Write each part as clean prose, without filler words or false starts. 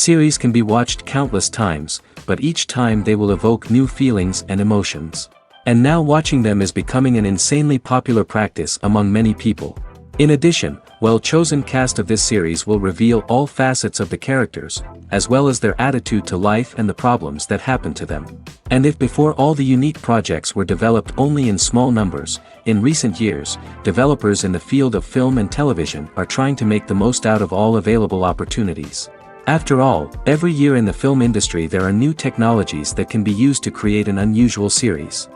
Series can be watched countless times, but each time they will evoke new feelings and emotions. And now watching them is becoming an insanely popular practice among many people. In addition, well-chosen cast of this series will reveal all facets of the characters, as well as their attitude to life and the problems that happen to them. And if before all the unique projects were developed only in small numbers, in recent years, developers in the field of film and television are trying to make the most out of all available opportunities. After all, every year in the film industry there are new technologies that can be used to create an unusual series.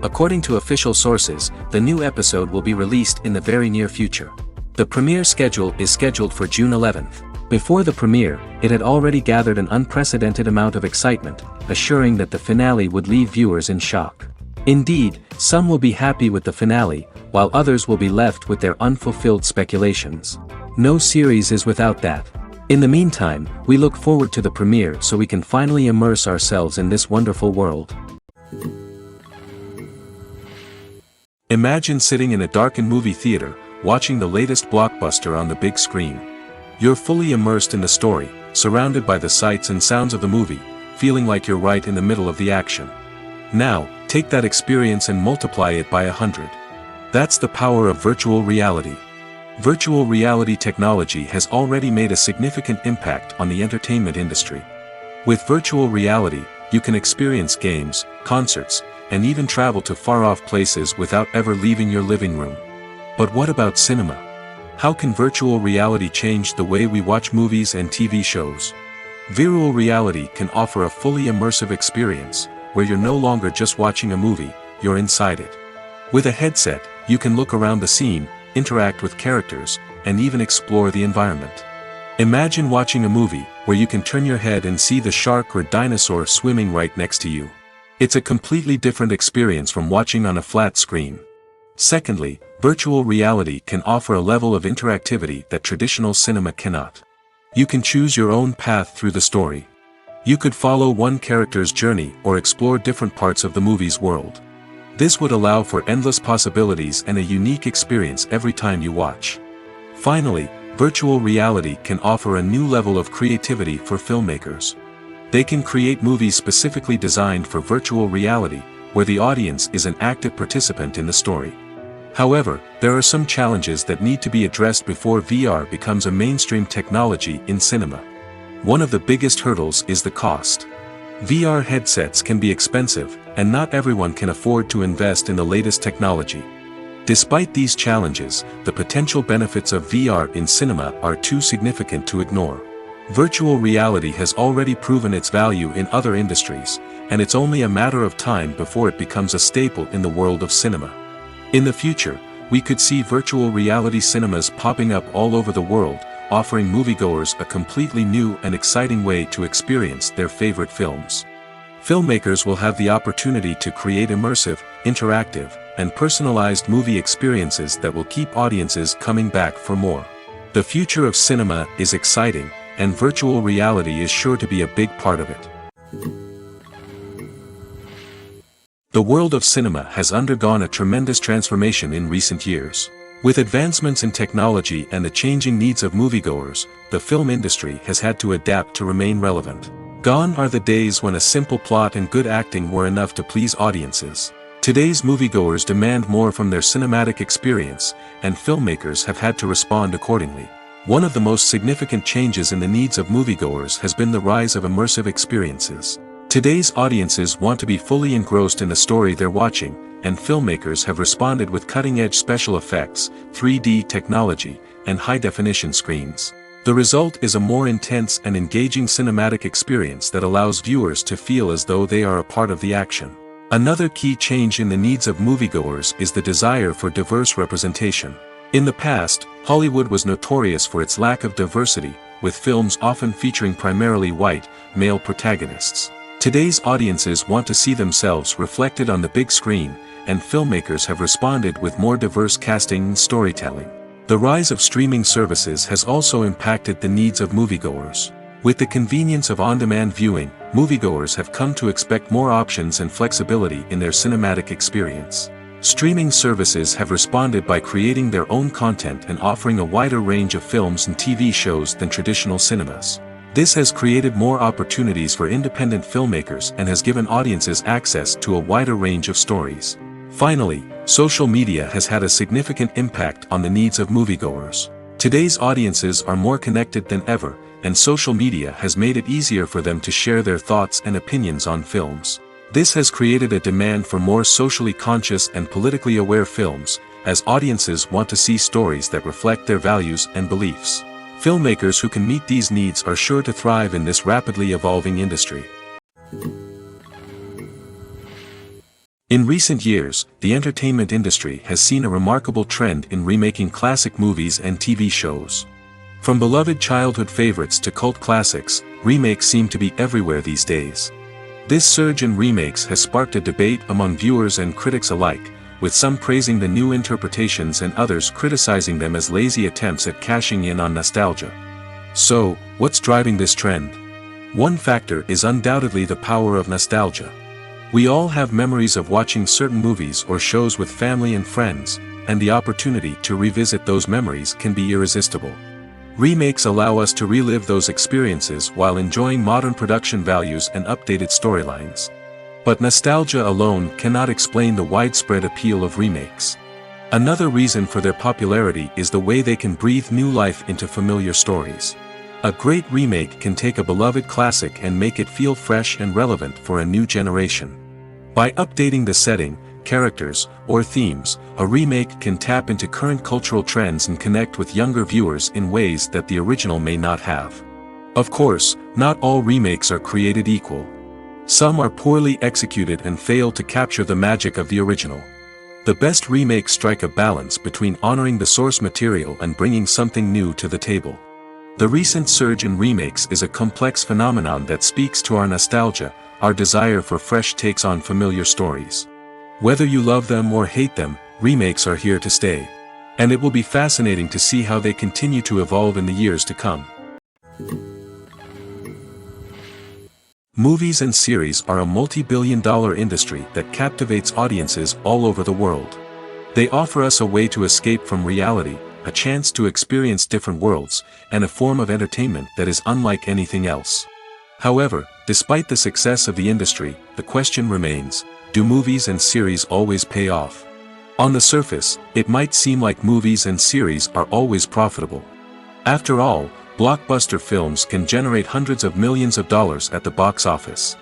According to official sources, the new episode will be released in the very near future. The premiere schedule is scheduled for June 11th. Before the premiere, it had already gathered an unprecedented amount of excitement, assuring that the finale would leave viewers in shock. Indeed, some will be happy with the finale, while others will be left with their unfulfilled speculations. No series is without that. In the meantime, we look forward to the premiere so we can finally immerse ourselves in this wonderful world. Imagine sitting in a darkened movie theater, watching the latest blockbuster on the big screen. You're fully immersed in the story, surrounded by the sights and sounds of the movie, feeling like you're right in the middle of the action. Now, take that experience and multiply it by 100. That's the power of virtual reality. Virtual reality technology has already made a significant impact on the entertainment industry. With virtual reality, you can experience games, concerts, and even travel to far-off places without ever leaving your living room. But what about cinema? How can virtual reality change the way we watch movies and TV shows? Virtual reality can offer a fully immersive experience, where you're no longer just watching a movie, you're inside it. With a headset, you can look around the scene, interact with characters, and even explore the environment. Imagine watching a movie where you can turn your head and see the shark or dinosaur swimming right next to you. It's a completely different experience from watching on a flat screen. Secondly, virtual reality can offer a level of interactivity that traditional cinema cannot. You can choose your own path through the story. You could follow one character's journey or explore different parts of the movie's world. This would allow for endless possibilities and a unique experience every time you watch. Finally, virtual reality can offer a new level of creativity for filmmakers. They can create movies specifically designed for virtual reality, where the audience is an active participant in the story. However, there are some challenges that need to be addressed before VR becomes a mainstream technology in cinema. One of the biggest hurdles is the cost. VR headsets can be expensive, and not everyone can afford to invest in the latest technology. Despite these challenges, the potential benefits of VR in cinema are too significant to ignore. Virtual reality has already proven its value in other industries, and it's only a matter of time before it becomes a staple in the world of cinema. In the future, we could see virtual reality cinemas popping up all over the world, offering moviegoers a completely new and exciting way to experience their favorite films. Filmmakers will have the opportunity to create immersive, interactive, and personalized movie experiences that will keep audiences coming back for more. The future of cinema is exciting, and virtual reality is sure to be a big part of it. The world of cinema has undergone a tremendous transformation in recent years. With advancements in technology and the changing needs of moviegoers, the film industry has had to adapt to remain relevant. Gone are the days when a simple plot and good acting were enough to please audiences. Today's moviegoers demand more from their cinematic experience, and filmmakers have had to respond accordingly. One of the most significant changes in the needs of moviegoers has been the rise of immersive experiences. Today's audiences want to be fully engrossed in the story they're watching, and filmmakers have responded with cutting-edge special effects, 3D technology, and high-definition screens. The result is a more intense and engaging cinematic experience that allows viewers to feel as though they are a part of the action. Another key change in the needs of moviegoers is the desire for diverse representation. In the past, Hollywood was notorious for its lack of diversity, with films often featuring primarily white, male protagonists. Today's audiences want to see themselves reflected on the big screen, and filmmakers have responded with more diverse casting and storytelling. The rise of streaming services has also impacted the needs of moviegoers. With the convenience of on-demand viewing, moviegoers have come to expect more options and flexibility in their cinematic experience. Streaming services have responded by creating their own content and offering a wider range of films and TV shows than traditional cinemas. This has created more opportunities for independent filmmakers and has given audiences access to a wider range of stories. Finally, social media has had a significant impact on the needs of moviegoers. Today's audiences are more connected than ever, and social media has made it easier for them to share their thoughts and opinions on films. This has created a demand for more socially conscious and politically aware films, as audiences want to see stories that reflect their values and beliefs. Filmmakers who can meet these needs are sure to thrive in this rapidly evolving industry. In recent years, the entertainment industry has seen a remarkable trend in remaking classic movies and TV shows. From beloved childhood favorites to cult classics, remakes seem to be everywhere these days. This surge in remakes has sparked a debate among viewers and critics alike, with some praising the new interpretations and others criticizing them as lazy attempts at cashing in on nostalgia. So, what's driving this trend? One factor is undoubtedly the power of nostalgia. We all have memories of watching certain movies or shows with family and friends, and the opportunity to revisit those memories can be irresistible. Remakes allow us to relive those experiences while enjoying modern production values and updated storylines. But nostalgia alone cannot explain the widespread appeal of remakes. Another reason for their popularity is the way they can breathe new life into familiar stories. A great remake can take a beloved classic and make it feel fresh and relevant for a new generation. By updating the setting, characters, or themes, a remake can tap into current cultural trends and connect with younger viewers in ways that the original may not have. Of course, not all remakes are created equal. Some are poorly executed and fail to capture the magic of the original. The best remakes strike a balance between honoring the source material and bringing something new to the table. The recent surge in remakes is a complex phenomenon that speaks to our nostalgia, our desire for fresh takes on familiar stories. Whether you love them or hate them, remakes are here to stay. And it will be fascinating to see how they continue to evolve in the years to come. Movies and series are a multi-billion-dollar industry that captivates audiences all over the world. They offer us a way to escape from reality, a chance to experience different worlds, and a form of entertainment that is unlike anything else. However, despite the success of the industry, the question remains, do movies and series always pay off? On the surface, it might seem like movies and series are always profitable. After all, blockbuster films can generate hundreds of millions of dollars at the box office.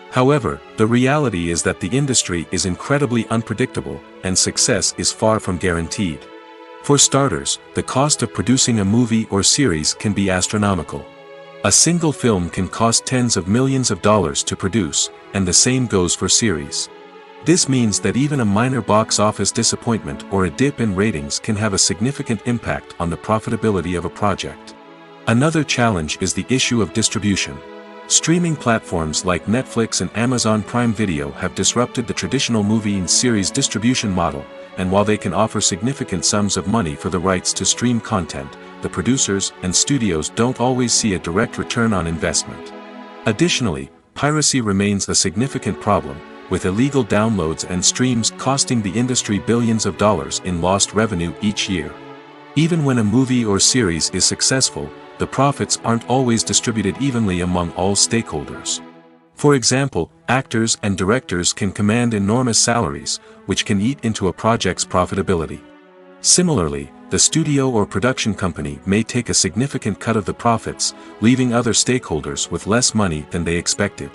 However, the reality is that the industry is incredibly unpredictable, and success is far from guaranteed. For starters, the cost of producing a movie or series can be astronomical. A single film can cost tens of millions of dollars to produce, and the same goes for series. This means that even a minor box office disappointment or a dip in ratings can have a significant impact on the profitability of a project. Another challenge is the issue of distribution. Streaming platforms like Netflix and Amazon Prime Video have disrupted the traditional movie and series distribution model, and while they can offer significant sums of money for the rights to stream content, the producers and studios don't always see a direct return on investment. Additionally, piracy remains a significant problem, with illegal downloads and streams costing the industry billions of dollars in lost revenue each year. Even when a movie or series is successful, the profits aren't always distributed evenly among all stakeholders. For example, actors and directors can command enormous salaries, which can eat into a project's profitability. Similarly, the studio or production company may take a significant cut of the profits, leaving other stakeholders with less money than they expected.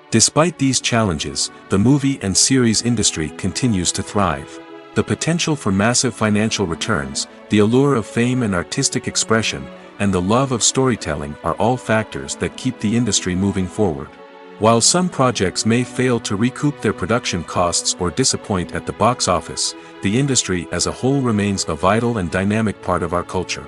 Despite these challenges, the movie and series industry continues to thrive. The potential for massive financial returns, the allure of fame and artistic expression, and the love of storytelling are all factors that keep the industry moving forward. While some projects may fail to recoup their production costs or disappoint at the box office, the industry as a whole remains a vital and dynamic part of our culture.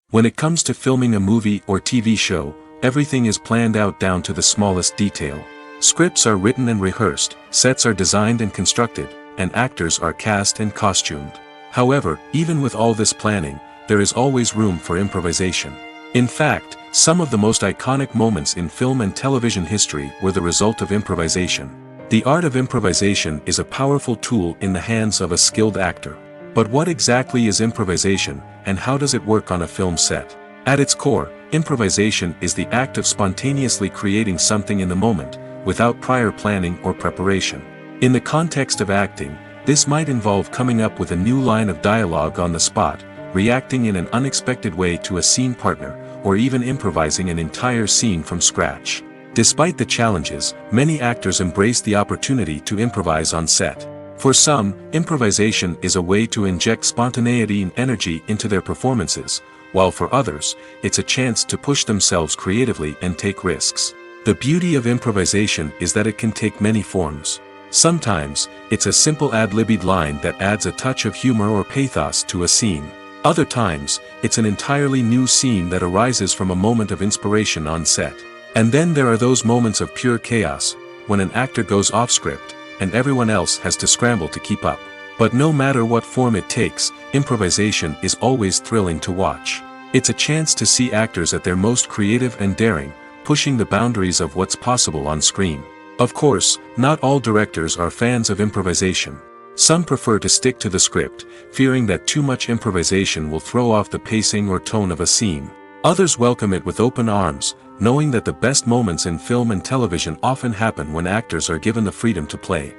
When it comes to filming a movie or TV show, everything is planned out down to the smallest detail. Scripts are written and rehearsed, sets are designed and constructed, and actors are cast and costumed. However, even with all this planning, there is always room for improvisation. In fact, some of the most iconic moments in film and television history were the result of improvisation. The art of improvisation is a powerful tool in the hands of a skilled actor. But what exactly is improvisation, and how does it work on a film set? At its core, improvisation is the act of spontaneously creating something in the moment, without prior planning or preparation. In the context of acting, this might involve coming up with a new line of dialogue on the spot, reacting in an unexpected way to a scene partner, or even improvising an entire scene from scratch. Despite the challenges, many actors embrace the opportunity to improvise on set. For some, improvisation is a way to inject spontaneity and energy into their performances, while for others, it's a chance to push themselves creatively and take risks. The beauty of improvisation is that it can take many forms. Sometimes, it's a simple ad-libbed line that adds a touch of humor or pathos to a scene. Other times, it's an entirely new scene that arises from a moment of inspiration on set. And then there are those moments of pure chaos, when an actor goes off script, and everyone else has to scramble to keep up. But no matter what form it takes, improvisation is always thrilling to watch. It's a chance to see actors at their most creative and daring, pushing the boundaries of what's possible on screen. Of course, not all directors are fans of improvisation. Some prefer to stick to the script, fearing that too much improvisation will throw off the pacing or tone of a scene. Others welcome it with open arms, knowing that the best moments in film and television often happen when actors are given the freedom to play.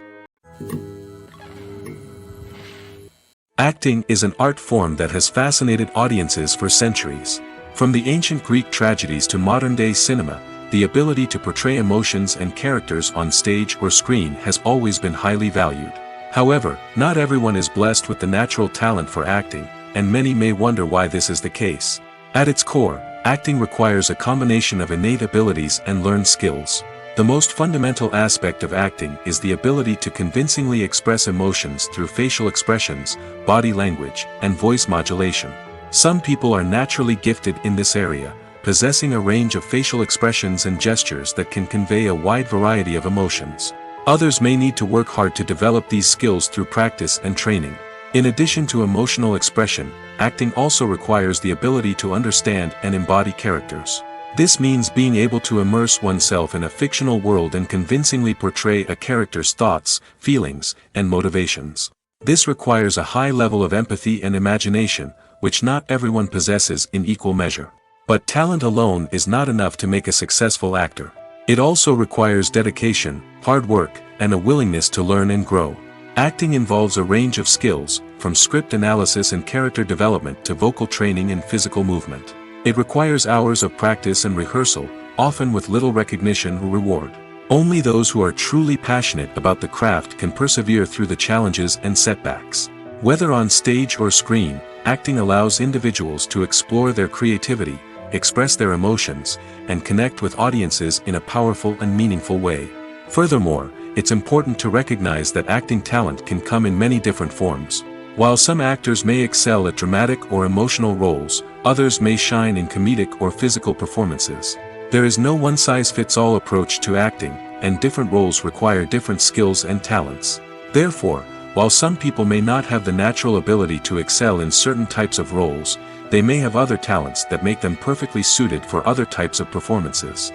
Acting is an art form that has fascinated audiences for centuries. From the ancient Greek tragedies to modern-day cinema, the ability to portray emotions and characters on stage or screen has always been highly valued. However, not everyone is blessed with the natural talent for acting, and many may wonder why this is the case. At its core, acting requires a combination of innate abilities and learned skills. The most fundamental aspect of acting is the ability to convincingly express emotions through facial expressions, body language, and voice modulation. Some people are naturally gifted in this area, possessing a range of facial expressions and gestures that can convey a wide variety of emotions. Others may need to work hard to develop these skills through practice and training. In addition to emotional expression, acting also requires the ability to understand and embody characters. This means being able to immerse oneself in a fictional world and convincingly portray a character's thoughts, feelings, and motivations. This requires a high level of empathy and imagination, which not everyone possesses in equal measure. But talent alone is not enough to make a successful actor. It also requires dedication, hard work, and a willingness to learn and grow. Acting involves a range of skills, from script analysis and character development to vocal training and physical movement. It requires hours of practice and rehearsal, often with little recognition or reward. Only those who are truly passionate about the craft can persevere through the challenges and setbacks. Whether on stage or screen, acting allows individuals to explore their creativity, express their emotions, and connect with audiences in a powerful and meaningful way. Furthermore, it's important to recognize that acting talent can come in many different forms. While some actors may excel at dramatic or emotional roles, others may shine in comedic or physical performances. There is no one-size-fits-all approach to acting, and different roles require different skills and talents. Therefore, while some people may not have the natural ability to excel in certain types of roles, they may have other talents that make them perfectly suited for other types of performances.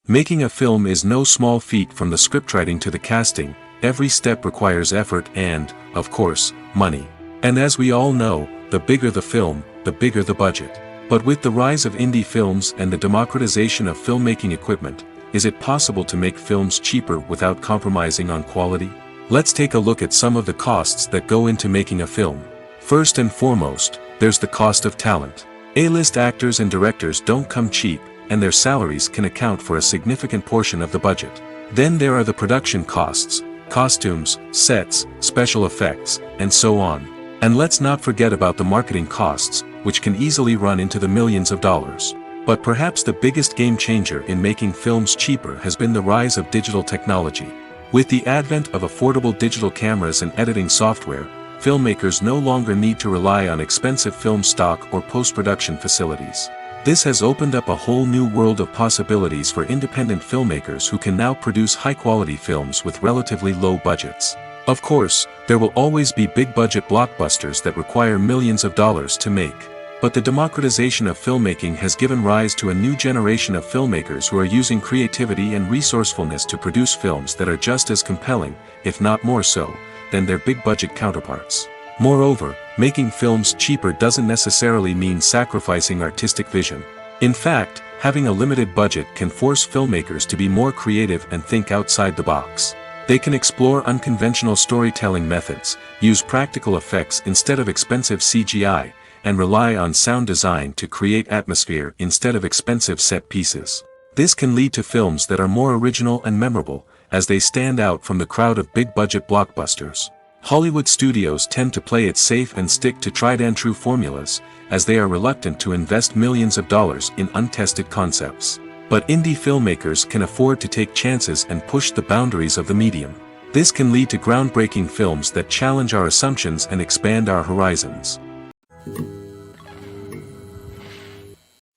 Making a film is no small feat. From the scriptwriting to the casting, every step requires effort and, of course, money. And as we all know, the bigger the film, the bigger the budget. But with the rise of indie films and the democratization of filmmaking equipment, is it possible to make films cheaper without compromising on quality? Let's take a look at some of the costs that go into making a film. First and foremost, there's the cost of talent. A-list actors and directors don't come cheap, and their salaries can account for a significant portion of the budget. Then there are the production costs, costumes, sets, special effects, and so on. And let's not forget about the marketing costs, which can easily run into the millions of dollars. But perhaps the biggest game changer in making films cheaper has been the rise of digital technology. With the advent of affordable digital cameras and editing software, filmmakers no longer need to rely on expensive film stock or post-production facilities. This has opened up a whole new world of possibilities for independent filmmakers who can now produce high-quality films with relatively low budgets. Of course, there will always be big-budget blockbusters that require millions of dollars to make. But the democratization of filmmaking has given rise to a new generation of filmmakers who are using creativity and resourcefulness to produce films that are just as compelling, if not more so, than their big-budget counterparts. Moreover, making films cheaper doesn't necessarily mean sacrificing artistic vision. In fact, having a limited budget can force filmmakers to be more creative and think outside the box. They can explore unconventional storytelling methods, use practical effects instead of expensive CGI, and rely on sound design to create atmosphere instead of expensive set pieces. This can lead to films that are more original and memorable, as they stand out from the crowd of big-budget blockbusters. Hollywood studios tend to play it safe and stick to tried-and-true formulas, as they are reluctant to invest millions of dollars in untested concepts. But indie filmmakers can afford to take chances and push the boundaries of the medium. This can lead to groundbreaking films that challenge our assumptions and expand our horizons.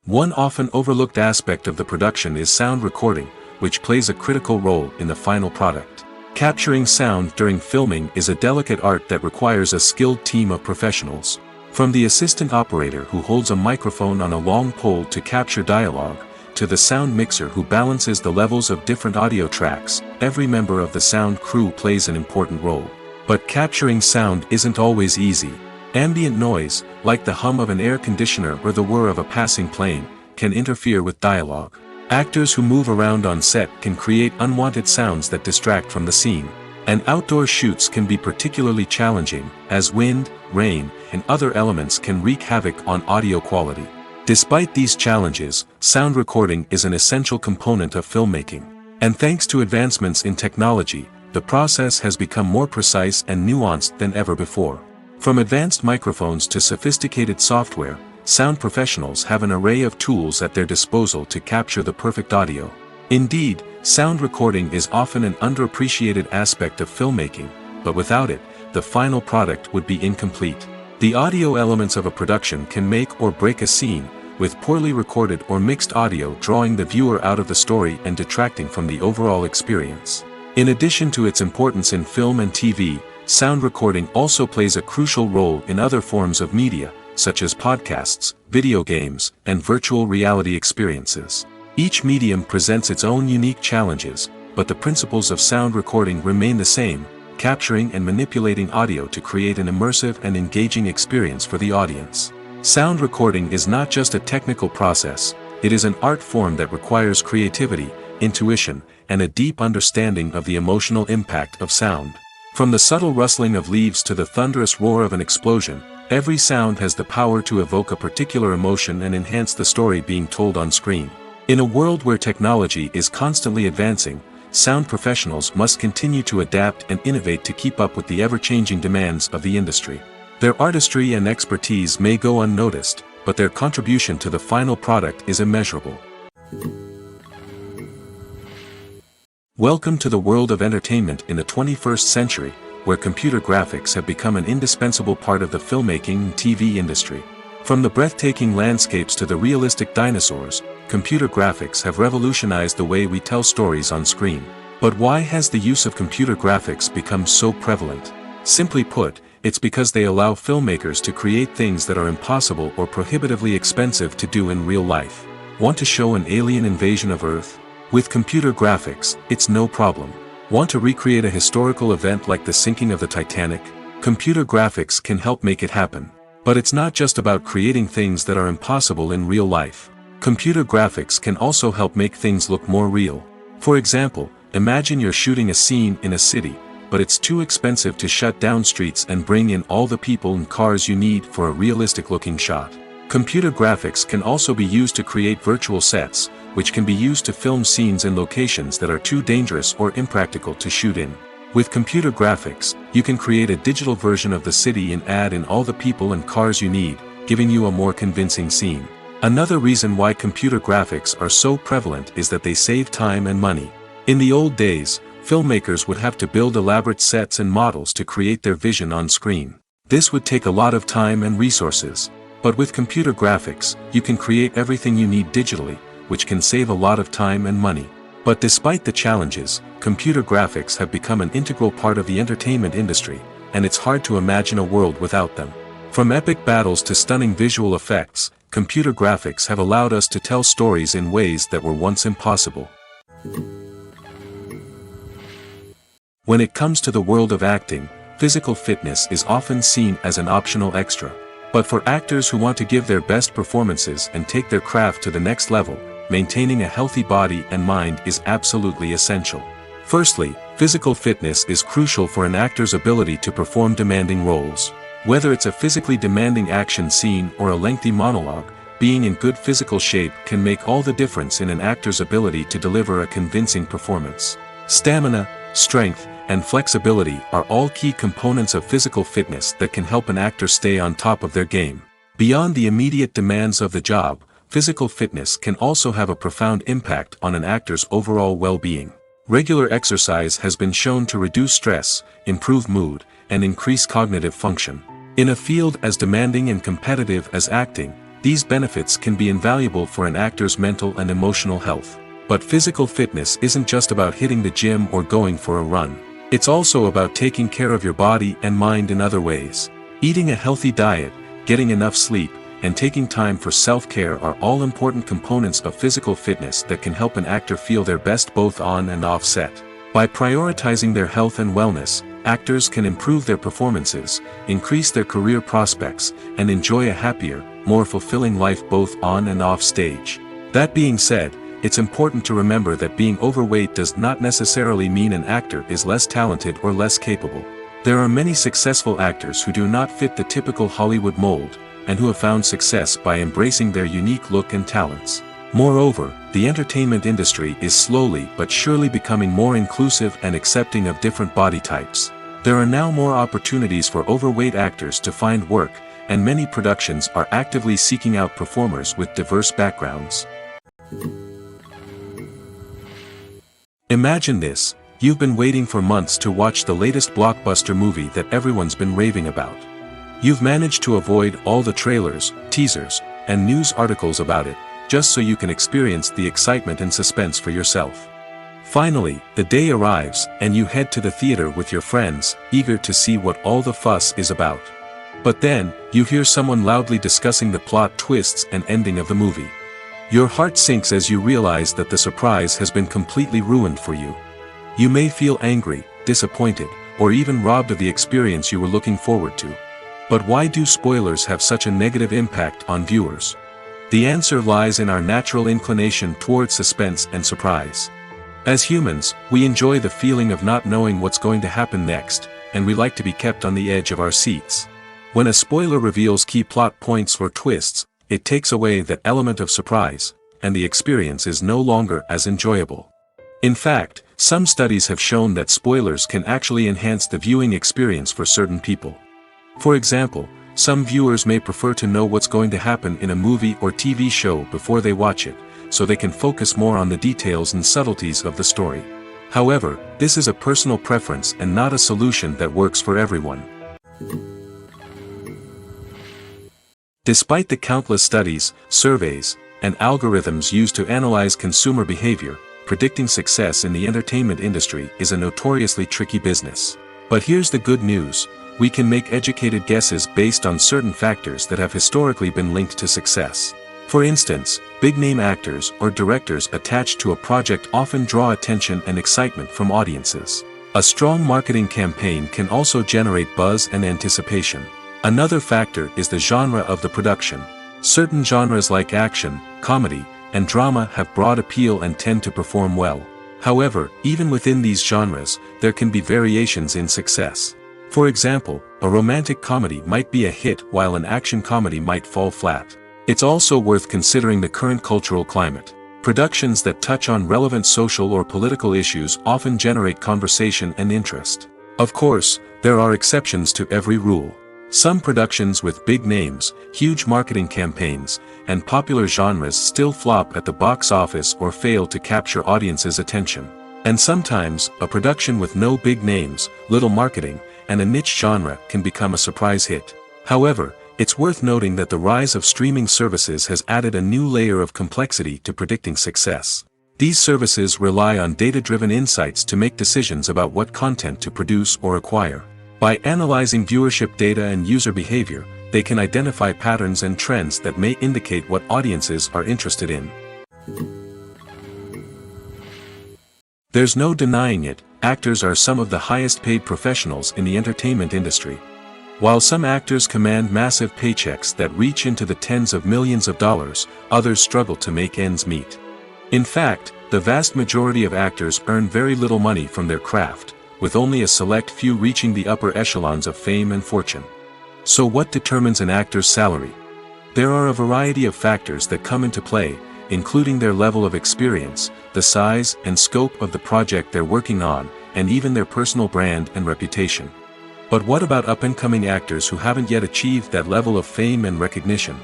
One often overlooked aspect of the production is sound recording, which plays a critical role in the final product. Capturing sound during filming is a delicate art that requires a skilled team of professionals. From the assistant operator who holds a microphone on a long pole to capture dialogue, to the sound mixer who balances the levels of different audio tracks, every member of the sound crew plays an important role. But capturing sound isn't always easy. Ambient noise, like the hum of an air conditioner or the whir of a passing plane, can interfere with dialogue. Actors who move around on set can create unwanted sounds that distract from the scene. And outdoor shoots can be particularly challenging, as wind, rain, and other elements can wreak havoc on audio quality. Despite these challenges, sound recording is an essential component of filmmaking. And thanks to advancements in technology, the process has become more precise and nuanced than ever before. From advanced microphones to sophisticated software, sound professionals have an array of tools at their disposal to capture the perfect audio. Indeed, sound recording is often an underappreciated aspect of filmmaking, but without it, the final product would be incomplete. The audio elements of a production can make or break a scene, with poorly recorded or mixed audio drawing the viewer out of the story and detracting from the overall experience. In addition to its importance in film and TV, sound recording also plays a crucial role in other forms of media, such as podcasts, video games, and virtual reality experiences. Each medium presents its own unique challenges, but the principles of sound recording remain the same, capturing and manipulating audio to create an immersive and engaging experience for the audience. Sound recording is not just a technical process, it is an art form that requires creativity, intuition, and a deep understanding of the emotional impact of sound. From the subtle rustling of leaves to the thunderous roar of an explosion, every sound has the power to evoke a particular emotion and enhance the story being told on screen. In a world where technology is constantly advancing, sound professionals must continue to adapt and innovate to keep up with the ever-changing demands of the industry. Their artistry and expertise may go unnoticed, but their contribution to the final product is immeasurable. Welcome to the world of entertainment in the 21st century, where computer graphics have become an indispensable part of the filmmaking and TV industry. From the breathtaking landscapes to the realistic dinosaurs, computer graphics have revolutionized the way we tell stories on screen. But why has the use of computer graphics become so prevalent? Simply put, it's because they allow filmmakers to create things that are impossible or prohibitively expensive to do in real life. Want to show an alien invasion of Earth? With computer graphics, it's no problem. Want to recreate a historical event like the sinking of the Titanic? Computer graphics can help make it happen. But it's not just about creating things that are impossible in real life. Computer graphics can also help make things look more real. For example, imagine you're shooting a scene in a city, but it's too expensive to shut down streets and bring in all the people and cars you need for a realistic-looking shot. Computer graphics can also be used to create virtual sets, which can be used to film scenes in locations that are too dangerous or impractical to shoot in. With computer graphics, you can create a digital version of the city and add in all the people and cars you need, giving you a more convincing scene. Another reason why computer graphics are so prevalent is that they save time and money. In the old days, filmmakers would have to build elaborate sets and models to create their vision on screen. This would take a lot of time and resources. But with computer graphics, you can create everything you need digitally, which can save a lot of time and money. But despite the challenges, computer graphics have become an integral part of the entertainment industry, and it's hard to imagine a world without them. From epic battles to stunning visual effects, computer graphics have allowed us to tell stories in ways that were once impossible. When it comes to the world of acting, physical fitness is often seen as an optional extra. But for actors who want to give their best performances and take their craft to the next level, maintaining a healthy body and mind is absolutely essential. Firstly, physical fitness is crucial for an actor's ability to perform demanding roles. Whether it's a physically demanding action scene or a lengthy monologue, being in good physical shape can make all the difference in an actor's ability to deliver a convincing performance. Stamina, strength, and flexibility are all key components of physical fitness that can help an actor stay on top of their game. Beyond the immediate demands of the job, physical fitness can also have a profound impact on an actor's overall well-being. Regular exercise has been shown to reduce stress, improve mood, and increase cognitive function. In a field as demanding and competitive as acting, these benefits can be invaluable for an actor's mental and emotional health. But physical fitness isn't just about hitting the gym or going for a run. It's also about taking care of your body and mind in other ways. Eating a healthy diet, getting enough sleep, and taking time for self-care are all important components of physical fitness that can help an actor feel their best both on and off set. By prioritizing their health and wellness, actors can improve their performances, increase their career prospects, and enjoy a happier, more fulfilling life both on and off stage. That being said, it's important to remember that being overweight does not necessarily mean an actor is less talented or less capable. There are many successful actors who do not fit the typical Hollywood mold, and who have found success by embracing their unique look and talents. Moreover, the entertainment industry is slowly but surely becoming more inclusive and accepting of different body types. There are now more opportunities for overweight actors to find work, and many productions are actively seeking out performers with diverse backgrounds. Imagine this, you've been waiting for months to watch the latest blockbuster movie that everyone's been raving about. You've managed to avoid all the trailers, teasers, and news articles about it, just so you can experience the excitement and suspense for yourself. Finally, the day arrives, and you head to the theater with your friends, eager to see what all the fuss is about. But then, you hear someone loudly discussing the plot twists and ending of the movie. Your heart sinks as you realize that the surprise has been completely ruined for you. You may feel angry, disappointed, or even robbed of the experience you were looking forward to. But why do spoilers have such a negative impact on viewers? The answer lies in our natural inclination toward suspense and surprise. As humans, we enjoy the feeling of not knowing what's going to happen next, and we like to be kept on the edge of our seats. When a spoiler reveals key plot points or twists, it takes away that element of surprise, and the experience is no longer as enjoyable. In fact, some studies have shown that spoilers can actually enhance the viewing experience for certain people. For example, some viewers may prefer to know what's going to happen in a movie or TV show before they watch it, so they can focus more on the details and subtleties of the story. However, this is a personal preference and not a solution that works for everyone. Despite the countless studies, surveys, and algorithms used to analyze consumer behavior, predicting success in the entertainment industry is a notoriously tricky business. But here's the good news, we can make educated guesses based on certain factors that have historically been linked to success. For instance, big-name actors or directors attached to a project often draw attention and excitement from audiences. A strong marketing campaign can also generate buzz and anticipation. Another factor is the genre of the production. Certain genres like action, comedy, and drama have broad appeal and tend to perform well. However, even within these genres, there can be variations in success. For example, a romantic comedy might be a hit while an action comedy might fall flat. It's also worth considering the current cultural climate. Productions that touch on relevant social or political issues often generate conversation and interest. Of course, there are exceptions to every rule. Some productions with big names, huge marketing campaigns, and popular genres still flop at the box office or fail to capture audiences' attention. And sometimes, a production with no big names, little marketing, and a niche genre can become a surprise hit. However, it's worth noting that the rise of streaming services has added a new layer of complexity to predicting success. These services rely on data-driven insights to make decisions about what content to produce or acquire. By analyzing viewership data and user behavior, they can identify patterns and trends that may indicate what audiences are interested in. There's no denying it, actors are some of the highest-paid professionals in the entertainment industry. While some actors command massive paychecks that reach into the tens of millions of dollars, others struggle to make ends meet. In fact, the vast majority of actors earn very little money from their craft, with only a select few reaching the upper echelons of fame and fortune. So what determines an actor's salary? There are a variety of factors that come into play, including their level of experience, the size and scope of the project they're working on, and even their personal brand and reputation. But what about up-and-coming actors who haven't yet achieved that level of fame and recognition?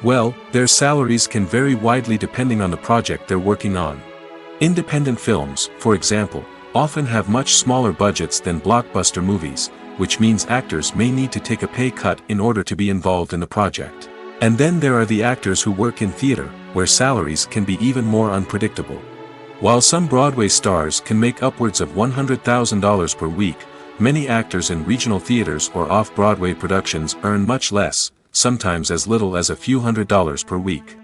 Well, their salaries can vary widely depending on the project they're working on. Independent films, for example, often have much smaller budgets than blockbuster movies, which means actors may need to take a pay cut in order to be involved in the project. And then there are the actors who work in theater, where salaries can be even more unpredictable. While some Broadway stars can make upwards of $100,000 per week, many actors in regional theaters or off-Broadway productions earn much less, sometimes as little as a few $100s per week.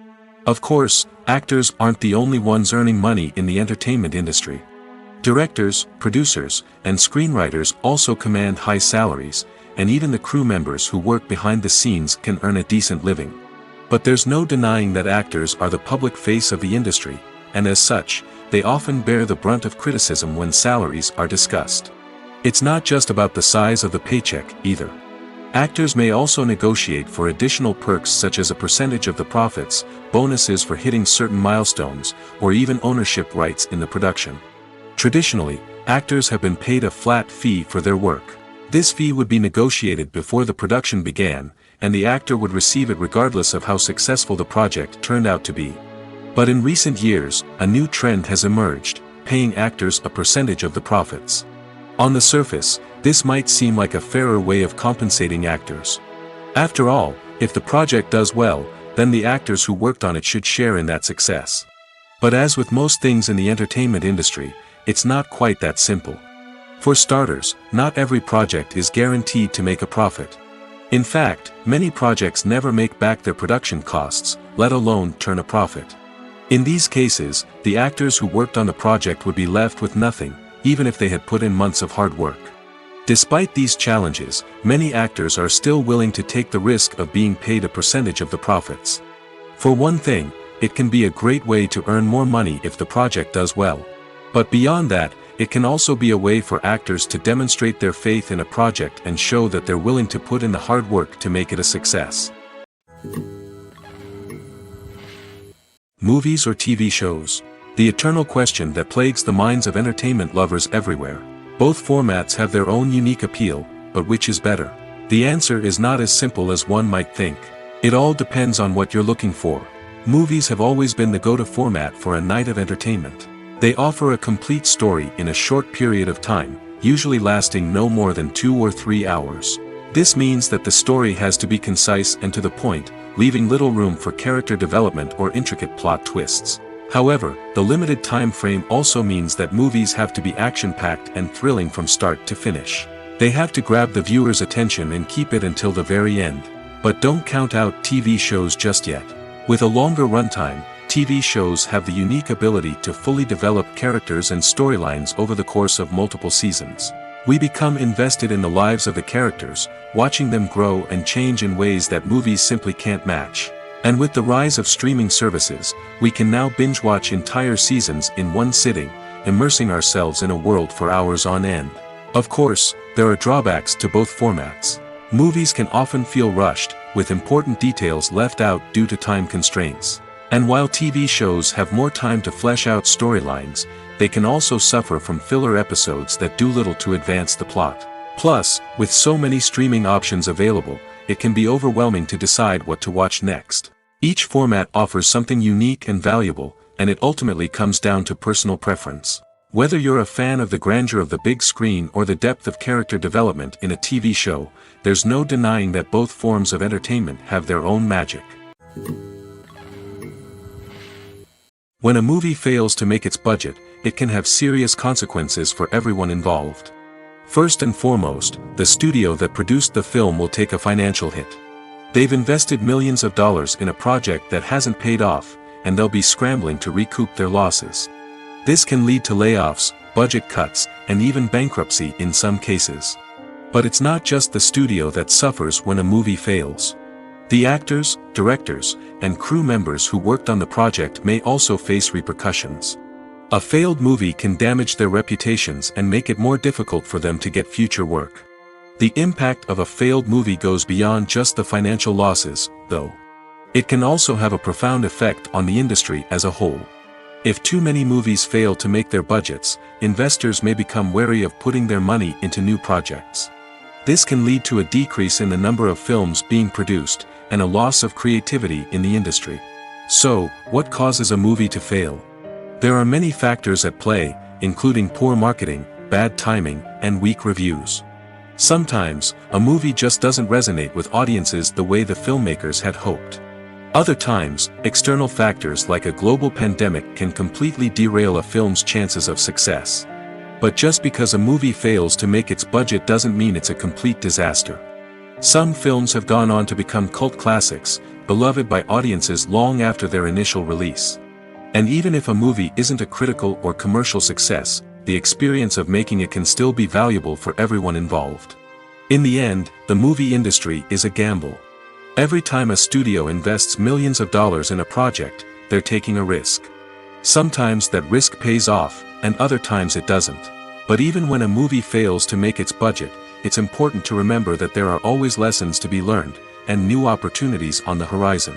Of course, actors aren't the only ones earning money in the entertainment industry. Directors, producers, and screenwriters also command high salaries, and even the crew members who work behind the scenes can earn a decent living. But there's no denying that actors are the public face of the industry, and as such, they often bear the brunt of criticism when salaries are discussed. It's not just about the size of the paycheck, either. Actors may also negotiate for additional perks such as a percentage of the profits, bonuses for hitting certain milestones, or even ownership rights in the production. Traditionally, actors have been paid a flat fee for their work. This fee would be negotiated before the production began, and the actor would receive it regardless of how successful the project turned out to be. But in recent years, a new trend has emerged, paying actors a percentage of the profits. On the surface, this might seem like a fairer way of compensating actors. After all, if the project does well, then the actors who worked on it should share in that success. But as with most things in the entertainment industry, it's not quite that simple. For starters, not every project is guaranteed to make a profit. In fact, many projects never make back their production costs, let alone turn a profit. In these cases, the actors who worked on the project would be left with nothing, even if they had put in months of hard work. Despite these challenges, many actors are still willing to take the risk of being paid a percentage of the profits. For one thing, it can be a great way to earn more money if the project does well. But beyond that, it can also be a way for actors to demonstrate their faith in a project and show that they're willing to put in the hard work to make it a success. Movies or TV shows? The eternal question that plagues the minds of entertainment lovers everywhere. Both formats have their own unique appeal, but which is better? The answer is not as simple as one might think. It all depends on what you're looking for. Movies have always been the go-to format for a night of entertainment. They offer a complete story in a short period of time, usually lasting no more than 2 or 3 hours. This means that the story has to be concise and to the point, leaving little room for character development or intricate plot twists. However, the limited time frame also means that movies have to be action-packed and thrilling from start to finish. They have to grab the viewer's attention and keep it until the very end. But don't count out TV shows just yet. With a longer runtime, TV shows have the unique ability to fully develop characters and storylines over the course of multiple seasons. We become invested in the lives of the characters, watching them grow and change in ways that movies simply can't match. And with the rise of streaming services, we can now binge-watch entire seasons in one sitting, immersing ourselves in a world for hours on end. Of course, there are drawbacks to both formats. Movies can often feel rushed, with important details left out due to time constraints. And while TV shows have more time to flesh out storylines, they can also suffer from filler episodes that do little to advance the plot. Plus, with so many streaming options available, it can be overwhelming to decide what to watch next. Each format offers something unique and valuable, and it ultimately comes down to personal preference. Whether you're a fan of the grandeur of the big screen or the depth of character development in a TV show, there's no denying that both forms of entertainment have their own magic. When a movie fails to make its budget, it can have serious consequences for everyone involved. First and foremost, the studio that produced the film will take a financial hit. They've invested millions of dollars in a project that hasn't paid off, and they'll be scrambling to recoup their losses. This can lead to layoffs, budget cuts, and even bankruptcy in some cases. But it's not just the studio that suffers when a movie fails. The actors, directors, and crew members who worked on the project may also face repercussions. A failed movie can damage their reputations and make it more difficult for them to get future work. The impact of a failed movie goes beyond just the financial losses, though. It can also have a profound effect on the industry as a whole. If too many movies fail to make their budgets, investors may become wary of putting their money into new projects. This can lead to a decrease in the number of films being produced, and a loss of creativity in the industry. So, what causes a movie to fail? There are many factors at play, including poor marketing, bad timing, and weak reviews. Sometimes, a movie just doesn't resonate with audiences the way the filmmakers had hoped. Other times, external factors like a global pandemic can completely derail a film's chances of success. But just because a movie fails to make its budget doesn't mean it's a complete disaster. Some films have gone on to become cult classics, beloved by audiences long after their initial release. And even if a movie isn't a critical or commercial success, the experience of making it can still be valuable for everyone involved. In the end, the movie industry is a gamble. Every time a studio invests millions of dollars in a project, they're taking a risk. Sometimes that risk pays off, and other times it doesn't. But even when a movie fails to make its budget, it's important to remember that there are always lessons to be learned, and new opportunities on the horizon.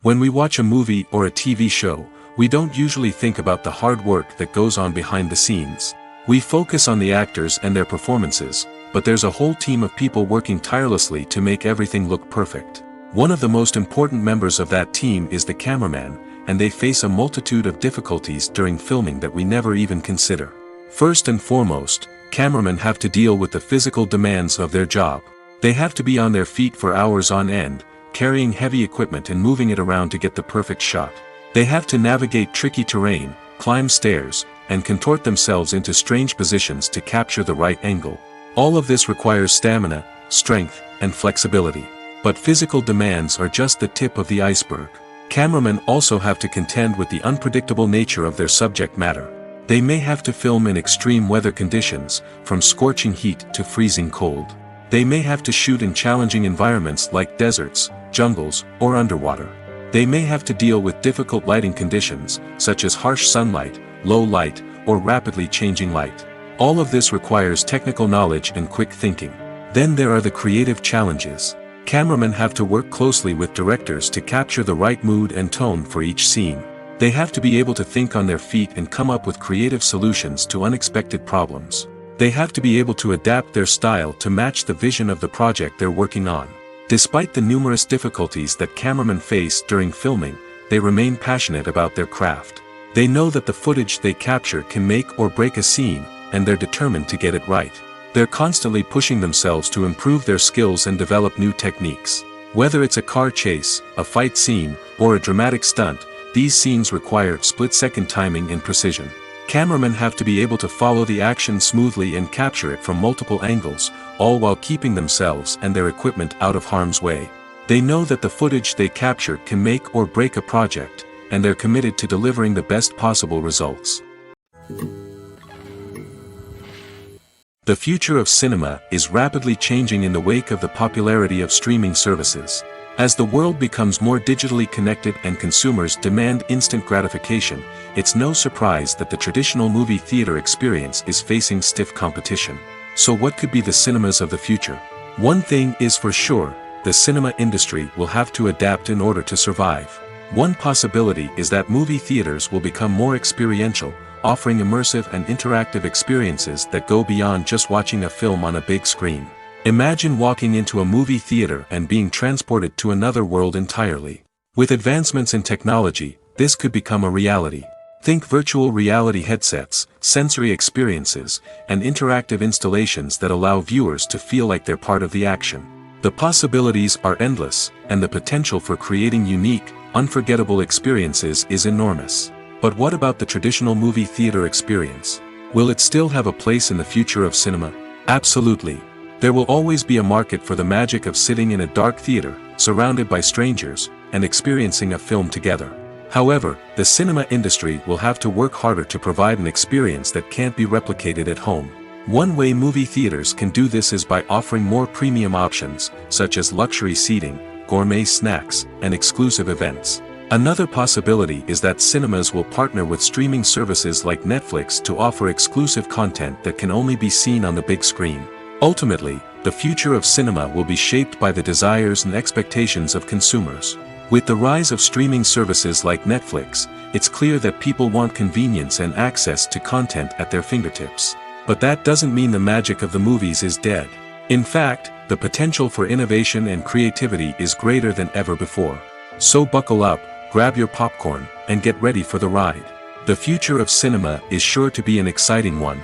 When we watch a movie or a TV show, we don't usually think about the hard work that goes on behind the scenes. We focus on the actors and their performances, but there's a whole team of people working tirelessly to make everything look perfect. One of the most important members of that team is the cameraman, and they face a multitude of difficulties during filming that we never even consider. First and foremost, cameramen have to deal with the physical demands of their job. They have to be on their feet for hours on end, carrying heavy equipment and moving it around to get the perfect shot. They have to navigate tricky terrain, climb stairs, and contort themselves into strange positions to capture the right angle. All of this requires stamina, strength, and flexibility. But physical demands are just the tip of the iceberg. Cameramen also have to contend with the unpredictable nature of their subject matter. They may have to film in extreme weather conditions, from scorching heat to freezing cold. They may have to shoot in challenging environments like deserts, jungles, or underwater. They may have to deal with difficult lighting conditions, such as harsh sunlight, low light, or rapidly changing light. All of this requires technical knowledge and quick thinking. Then there are the creative challenges. Cameramen have to work closely with directors to capture the right mood and tone for each scene. They have to be able to think on their feet and come up with creative solutions to unexpected problems. They have to be able to adapt their style to match the vision of the project they're working on. Despite the numerous difficulties that cameramen face during filming, they remain passionate about their craft. They know that the footage they capture can make or break a scene, and they're determined to get it right. They're constantly pushing themselves to improve their skills and develop new techniques. Whether it's a car chase, a fight scene, or a dramatic stunt, these scenes require split-second timing and precision. Cameramen have to be able to follow the action smoothly and capture it from multiple angles, all while keeping themselves and their equipment out of harm's way. They know that the footage they capture can make or break a project, and they're committed to delivering the best possible results. The future of cinema is rapidly changing in the wake of the popularity of streaming services. As the world becomes more digitally connected and consumers demand instant gratification, it's no surprise that the traditional movie theater experience is facing stiff competition. So what could be the cinemas of the future? One thing is for sure, the cinema industry will have to adapt in order to survive. One possibility is that movie theaters will become more experiential, offering immersive and interactive experiences that go beyond just watching a film on a big screen. Imagine walking into a movie theater and being transported to another world entirely. With advancements in technology, this could become a reality. Think virtual reality headsets, sensory experiences, and interactive installations that allow viewers to feel like they're part of the action. The possibilities are endless, and the potential for creating unique, unforgettable experiences is enormous. But what about the traditional movie theater experience? Will it still have a place in the future of cinema? Absolutely. There will always be a market for the magic of sitting in a dark theater, surrounded by strangers, and experiencing a film together. However, the cinema industry will have to work harder to provide an experience that can't be replicated at home. One way movie theaters can do this is by offering more premium options, such as luxury seating, gourmet snacks, and exclusive events. Another possibility is that cinemas will partner with streaming services like Netflix to offer exclusive content that can only be seen on the big screen. Ultimately, the future of cinema will be shaped by the desires and expectations of consumers. With the rise of streaming services like Netflix, it's clear that people want convenience and access to content at their fingertips. But that doesn't mean the magic of the movies is dead. In fact, the potential for innovation and creativity is greater than ever before. So buckle up, grab your popcorn, and get ready for the ride. The future of cinema is sure to be an exciting one.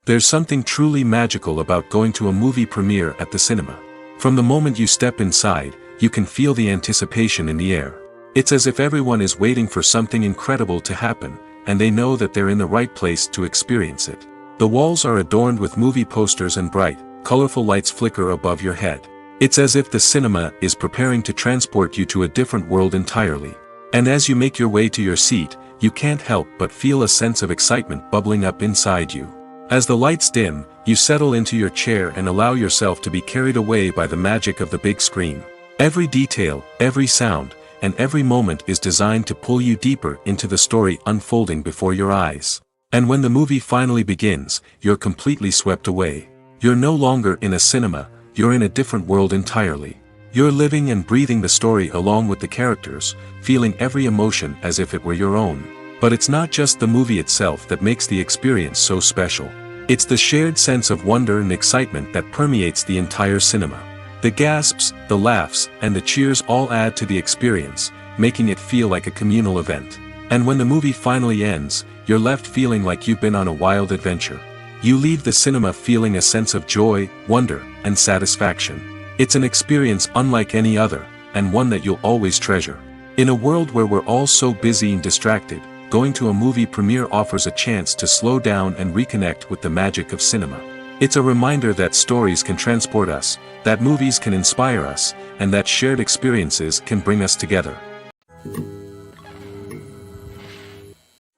There's something truly magical about going to a movie premiere at the cinema. From the moment you step inside, you can feel the anticipation in the air. It's as if everyone is waiting for something incredible to happen, and they know that they're in the right place to experience it. The walls are adorned with movie posters and bright, colorful lights flicker above your head. It's as if the cinema is preparing to transport you to a different world entirely. And as you make your way to your seat, you can't help but feel a sense of excitement bubbling up inside you. As the lights dim, you settle into your chair and allow yourself to be carried away by the magic of the big screen. Every detail, every sound, and every moment is designed to pull you deeper into the story unfolding before your eyes. And when the movie finally begins, you're completely swept away. You're no longer in a cinema, you're in a different world entirely. You're living and breathing the story along with the characters, feeling every emotion as if it were your own. But it's not just the movie itself that makes the experience so special. It's the shared sense of wonder and excitement that permeates the entire cinema. The gasps, the laughs, and the cheers all add to the experience, making it feel like a communal event. And when the movie finally ends, you're left feeling like you've been on a wild adventure. You leave the cinema feeling a sense of joy, wonder, and satisfaction. It's an experience unlike any other, and one that you'll always treasure. In a world where we're all so busy and distracted, going to a movie premiere offers a chance to slow down and reconnect with the magic of cinema. It's a reminder that stories can transport us, that movies can inspire us, and that shared experiences can bring us together.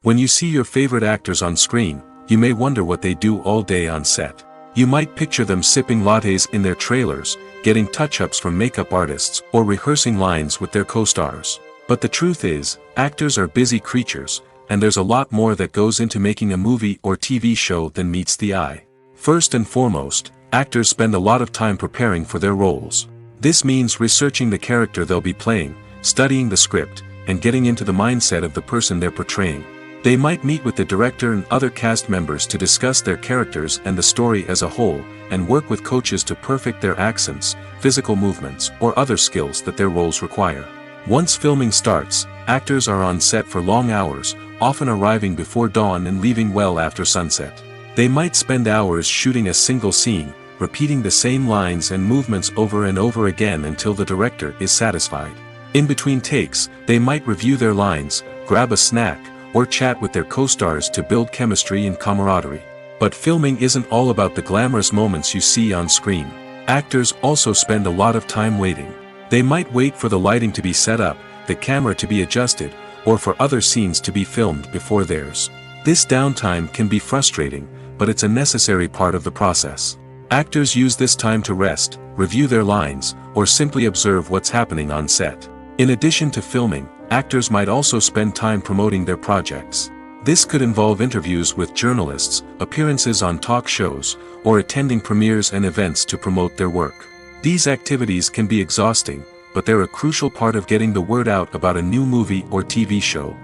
When you see your favorite actors on screen, you may wonder what they do all day on set. You might picture them sipping lattes in their trailers, getting touch-ups from makeup artists, or rehearsing lines with their co-stars. But the truth is, actors are busy creatures, and there's a lot more that goes into making a movie or TV show than meets the eye. First and foremost, actors spend a lot of time preparing for their roles. This means researching the character they'll be playing, studying the script, and getting into the mindset of the person they're portraying. They might meet with the director and other cast members to discuss their characters and the story as a whole, and work with coaches to perfect their accents, physical movements, or other skills that their roles require. Once filming starts, actors are on set for long hours, often arriving before dawn and leaving well after sunset. They might spend hours shooting a single scene, repeating the same lines and movements over and over again until the director is satisfied. In between takes, they might review their lines, grab a snack, or chat with their co-stars to build chemistry and camaraderie. But filming isn't all about the glamorous moments you see on screen. Actors also spend a lot of time waiting. They might wait for the lighting to be set up, the camera to be adjusted, or for other scenes to be filmed before theirs. This downtime can be frustrating, but it's a necessary part of the process. Actors use this time to rest, review their lines, or simply observe what's happening on set. In addition to filming, actors might also spend time promoting their projects. This could involve interviews with journalists, appearances on talk shows, or attending premieres and events to promote their work. These activities can be exhausting, but they're a crucial part of getting the word out about a new movie or TV show.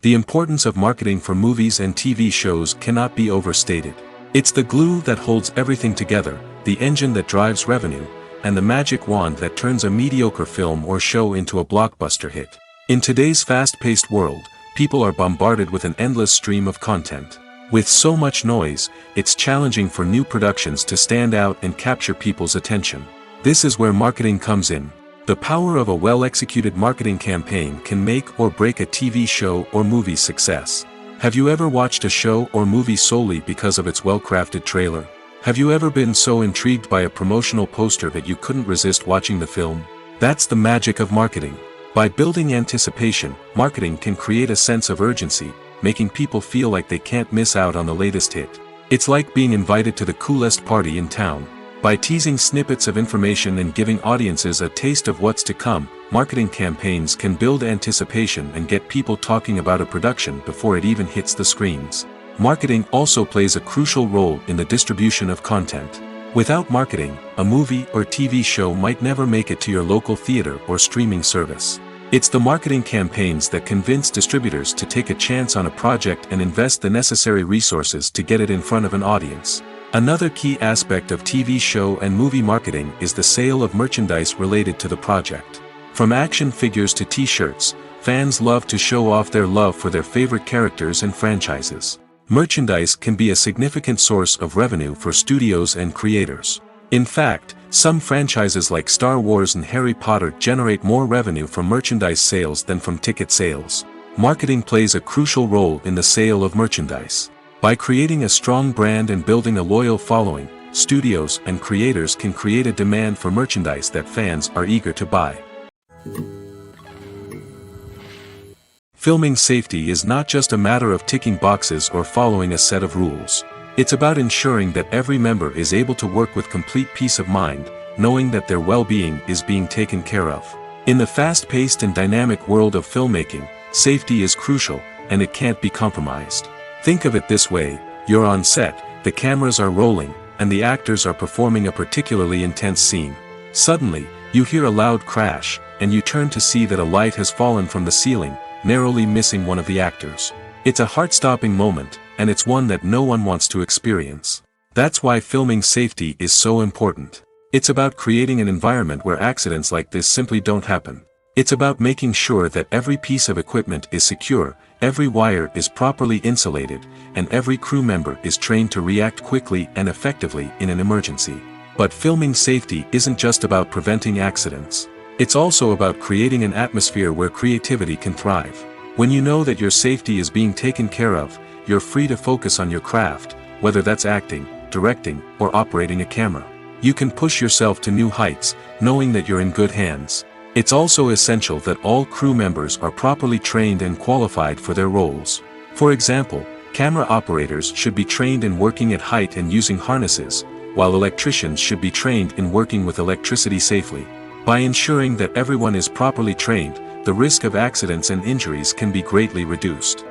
The importance of marketing for movies and TV shows cannot be overstated. It's the glue that holds everything together, the engine that drives revenue, and the magic wand that turns a mediocre film or show into a blockbuster hit. In today's fast-paced world, people are bombarded with an endless stream of content. With so much noise, it's challenging for new productions to stand out and capture people's attention. This is where marketing comes in. The power of a well-executed marketing campaign can make or break a TV show or movie's success. Have you ever watched a show or movie solely because of its well-crafted trailer? Have you ever been so intrigued by a promotional poster that you couldn't resist watching the film? That's the magic of marketing. By building anticipation, marketing can create a sense of urgency, making people feel like they can't miss out on the latest hit. It's like being invited to the coolest party in town. By teasing snippets of information and giving audiences a taste of what's to come, marketing campaigns can build anticipation and get people talking about a production before it even hits the screens. Marketing also plays a crucial role in the distribution of content. Without marketing, a movie or TV show might never make it to your local theater or streaming service. It's the marketing campaigns that convince distributors to take a chance on a project and invest the necessary resources to get it in front of an audience. Another key aspect of TV show and movie marketing is the sale of merchandise related to the project. From action figures to t-shirts, fans love to show off their love for their favorite characters and franchises. Merchandise can be a significant source of revenue for studios and creators. In fact, some franchises like Star Wars and Harry Potter generate more revenue from merchandise sales than from ticket sales. Marketing plays a crucial role in the sale of merchandise. By creating a strong brand and building a loyal following, studios and creators can create a demand for merchandise that fans are eager to buy. Filming safety is not just a matter of ticking boxes or following a set of rules. It's about ensuring that every member is able to work with complete peace of mind, knowing that their well-being is being taken care of. In the fast-paced and dynamic world of filmmaking, safety is crucial, and it can't be compromised. Think of it this way: you're on set, the cameras are rolling, and the actors are performing a particularly intense scene. Suddenly, you hear a loud crash, and you turn to see that a light has fallen from the ceiling, narrowly missing one of the actors. It's a heart-stopping moment, and it's one that no one wants to experience. That's why filming safety is so important. It's about creating an environment where accidents like this simply don't happen. It's about making sure that every piece of equipment is secure, every wire is properly insulated, and every crew member is trained to react quickly and effectively in an emergency. But filming safety isn't just about preventing accidents. It's also about creating an atmosphere where creativity can thrive. When you know that your safety is being taken care of, you're free to focus on your craft, whether that's acting, directing, or operating a camera. You can push yourself to new heights, knowing that you're in good hands. It's also essential that all crew members are properly trained and qualified for their roles. For example, camera operators should be trained in working at height and using harnesses, while electricians should be trained in working with electricity safely. By ensuring that everyone is properly trained, the risk of accidents and injuries can be greatly reduced.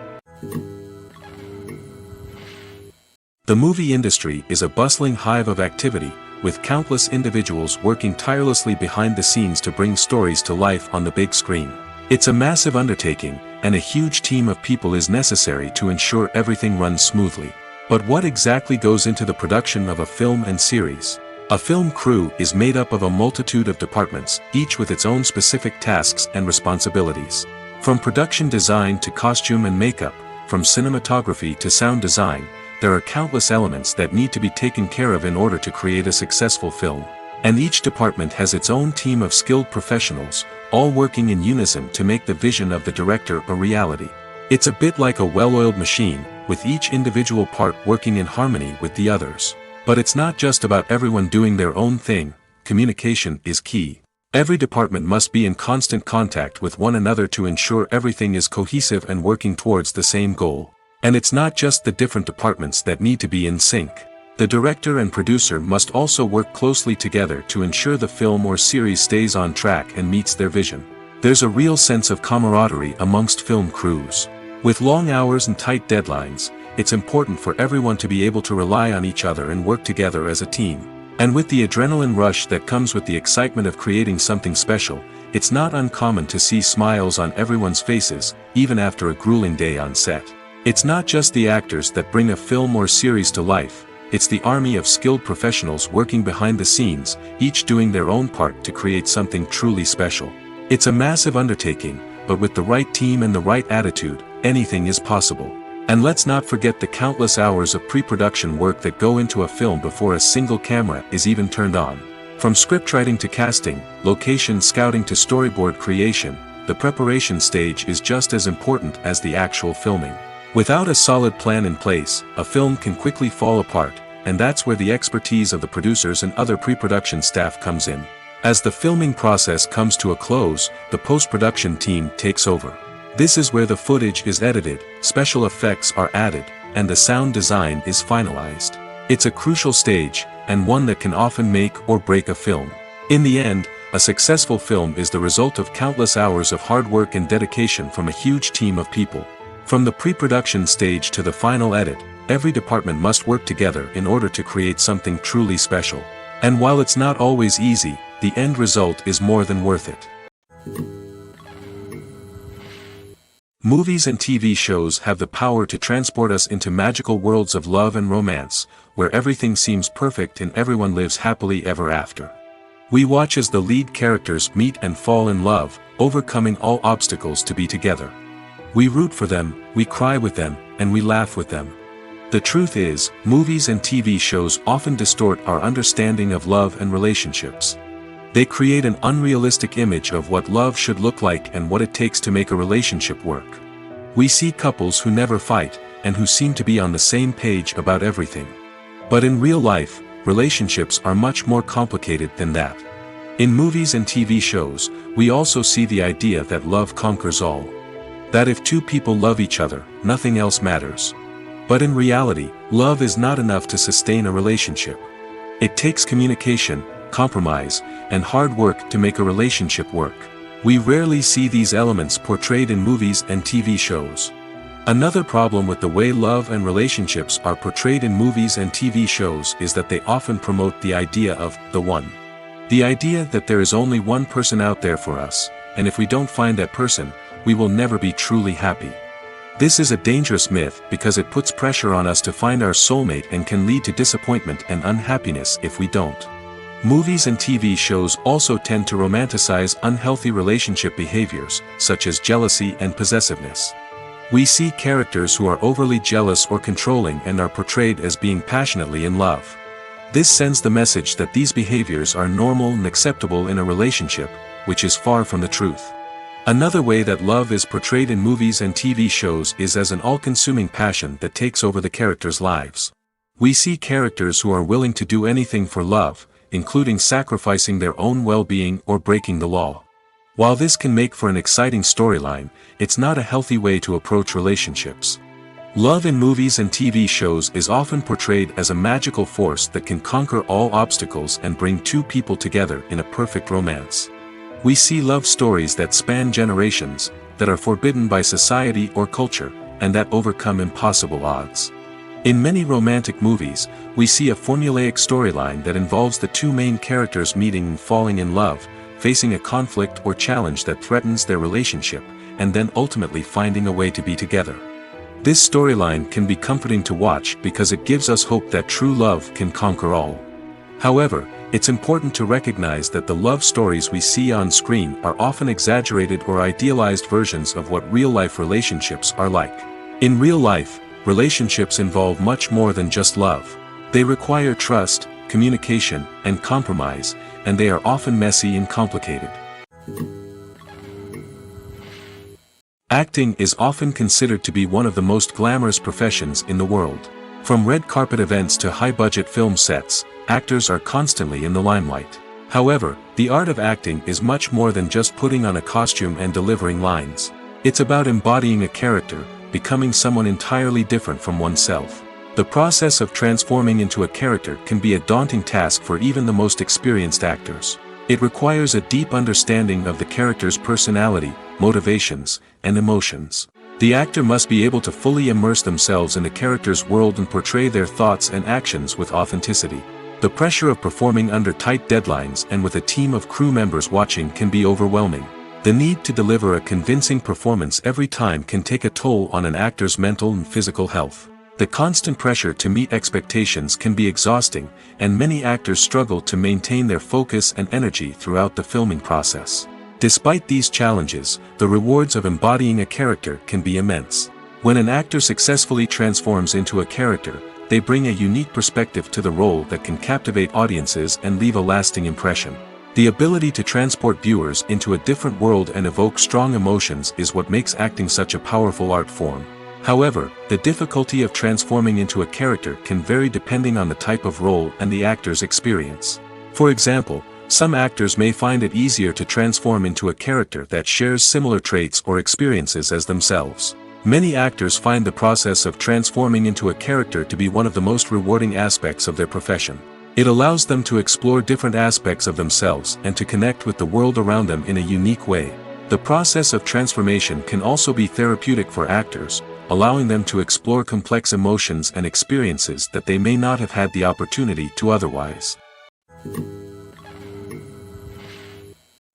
The movie industry is a bustling hive of activity, with countless individuals working tirelessly behind the scenes to bring stories to life on the big screen. It's a massive undertaking, and a huge team of people is necessary to ensure everything runs smoothly. But what exactly goes into the production of a film and series? A film crew is made up of a multitude of departments, each with its own specific tasks and responsibilities. From production design to costume and makeup, from cinematography to sound design, there are countless elements that need to be taken care of in order to create a successful film. And each department has its own team of skilled professionals, all working in unison to make the vision of the director a reality. It's a bit like a well-oiled machine, with each individual part working in harmony with the others. But it's not just about everyone doing their own thing. Communication is key. Every department must be in constant contact with one another to ensure everything is cohesive and working towards the same goal. And it's not just the different departments that need to be in sync. The director and producer must also work closely together to ensure the film or series stays on track and meets their vision. There's a real sense of camaraderie amongst film crews. With long hours and tight deadlines, it's important for everyone to be able to rely on each other and work together as a team. And with the adrenaline rush that comes with the excitement of creating something special, it's not uncommon to see smiles on everyone's faces, even after a grueling day on set. It's not just the actors that bring a film or series to life, it's the army of skilled professionals working behind the scenes, each doing their own part to create something truly special. It's a massive undertaking, but with the right team and the right attitude, anything is possible. And let's not forget the countless hours of pre-production work that go into a film before a single camera is even turned on. From scriptwriting to casting, location scouting to storyboard creation, the preparation stage is just as important as the actual filming. Without a solid plan in place, a film can quickly fall apart, and that's where the expertise of the producers and other pre-production staff comes in. As the filming process comes to a close, the post-production team takes over. This is where the footage is edited, special effects are added, and the sound design is finalized. It's a crucial stage, and one that can often make or break a film. In the end, a successful film is the result of countless hours of hard work and dedication from a huge team of people. From the pre-production stage to the final edit, every department must work together in order to create something truly special. And while it's not always easy, the end result is more than worth it. Movies and TV shows have the power to transport us into magical worlds of love and romance, where everything seems perfect and everyone lives happily ever after. We watch as the lead characters meet and fall in love, overcoming all obstacles to be together. We root for them, we cry with them, and we laugh with them. The truth is, movies and TV shows often distort our understanding of love and relationships. They create an unrealistic image of what love should look like and what it takes to make a relationship work. We see couples who never fight, and who seem to be on the same page about everything. But in real life, relationships are much more complicated than that. In movies and TV shows, we also see the idea that love conquers all. That if two people love each other, nothing else matters. But in reality, love is not enough to sustain a relationship. It takes communication, compromise, and hard work to make a relationship work. We rarely see these elements portrayed in movies and TV shows. Another problem with the way love and relationships are portrayed in movies and TV shows is that they often promote the idea of the one. The idea that there is only one person out there for us, and if we don't find that person, we will never be truly happy. This is a dangerous myth because it puts pressure on us to find our soulmate and can lead to disappointment and unhappiness if we don't. Movies and TV shows also tend to romanticize unhealthy relationship behaviors, such as jealousy and possessiveness. We see characters who are overly jealous or controlling and are portrayed as being passionately in love. This sends the message that these behaviors are normal and acceptable in a relationship, which is far from the truth. Another way that love is portrayed in movies and TV shows is as an all-consuming passion that takes over the characters' lives. We see characters who are willing to do anything for love, including sacrificing their own well-being or breaking the law. While this can make for an exciting storyline, it's not a healthy way to approach relationships. Love in movies and TV shows is often portrayed as a magical force that can conquer all obstacles and bring two people together in a perfect romance. We see love stories that span generations, that are forbidden by society or culture, and that overcome impossible odds. In many romantic movies, we see a formulaic storyline that involves the two main characters meeting and falling in love, facing a conflict or challenge that threatens their relationship, and then ultimately finding a way to be together. This storyline can be comforting to watch because it gives us hope that true love can conquer all. However, it's important to recognize that the love stories we see on screen are often exaggerated or idealized versions of what real-life relationships are like. In real life, relationships involve much more than just love. They require trust, communication, and compromise, and they are often messy and complicated. Acting is often considered to be one of the most glamorous professions in the world. From red carpet events to high-budget film sets, actors are constantly in the limelight. However, the art of acting is much more than just putting on a costume and delivering lines. It's about embodying a character, becoming someone entirely different from oneself. The process of transforming into a character can be a daunting task for even the most experienced actors. It requires a deep understanding of the character's personality, motivations, and emotions. The actor must be able to fully immerse themselves in the character's world and portray their thoughts and actions with authenticity. The pressure of performing under tight deadlines and with a team of crew members watching can be overwhelming. The need to deliver a convincing performance every time can take a toll on an actor's mental and physical health. The constant pressure to meet expectations can be exhausting, and many actors struggle to maintain their focus and energy throughout the filming process. Despite these challenges, the rewards of embodying a character can be immense. When an actor successfully transforms into a character, they bring a unique perspective to the role that can captivate audiences and leave a lasting impression. The ability to transport viewers into a different world and evoke strong emotions is what makes acting such a powerful art form. However, the difficulty of transforming into a character can vary depending on the type of role and the actor's experience. For example, some actors may find it easier to transform into a character that shares similar traits or experiences as themselves. Many actors find the process of transforming into a character to be one of the most rewarding aspects of their profession. It allows them to explore different aspects of themselves and to connect with the world around them in a unique way. The process of transformation can also be therapeutic for actors, allowing them to explore complex emotions and experiences that they may not have had the opportunity to otherwise.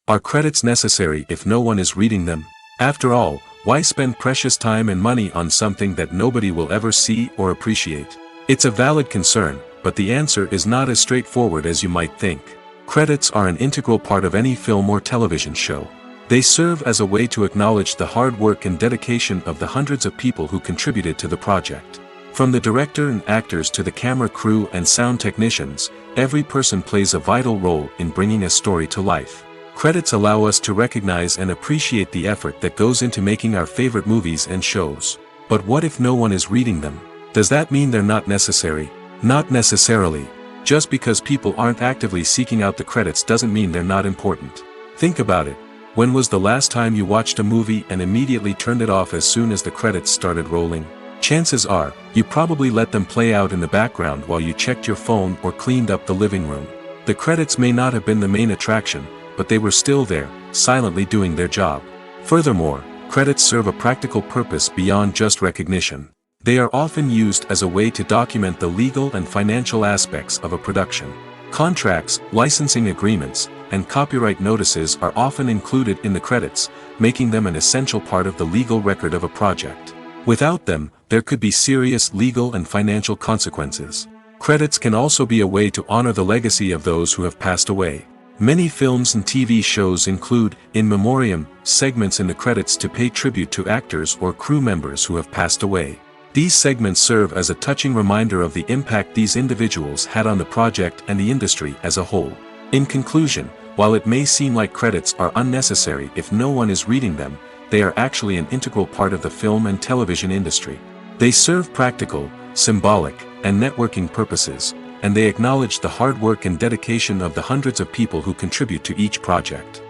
Are credits necessary if no one is reading them? After all, why spend precious time and money on something that nobody will ever see or appreciate? It's a valid concern, but the answer is not as straightforward as you might think. Credits are an integral part of any film or television show. They serve as a way to acknowledge the hard work and dedication of the hundreds of people who contributed to the project. From the director and actors to the camera crew and sound technicians, every person plays a vital role in bringing a story to life. Credits allow us to recognize and appreciate the effort that goes into making our favorite movies and shows. But what if no one is reading them? Does that mean they're not necessary? Not necessarily. Just because people aren't actively seeking out the credits doesn't mean they're not important. Think about it. When was the last time you watched a movie and immediately turned it off as soon as the credits started rolling? Chances are, you probably let them play out in the background while you checked your phone or cleaned up the living room. The credits may not have been the main attraction, but they were still there, silently doing their job. Furthermore, credits serve a practical purpose beyond just recognition. They are often used as a way to document the legal and financial aspects of a production. Contracts, licensing agreements, and copyright notices are often included in the credits, making them an essential part of the legal record of a project. Without them, there could be serious legal and financial consequences. Credits can also be a way to honor the legacy of those who have passed away. Many films and TV shows include, in memoriam, segments in the credits to pay tribute to actors or crew members who have passed away. These segments serve as a touching reminder of the impact these individuals had on the project and the industry as a whole. In conclusion, while it may seem like credits are unnecessary if no one is reading them, they are actually an integral part of the film and television industry. They serve practical, symbolic, and networking purposes, and they acknowledge the hard work and dedication of the hundreds of people who contribute to each project.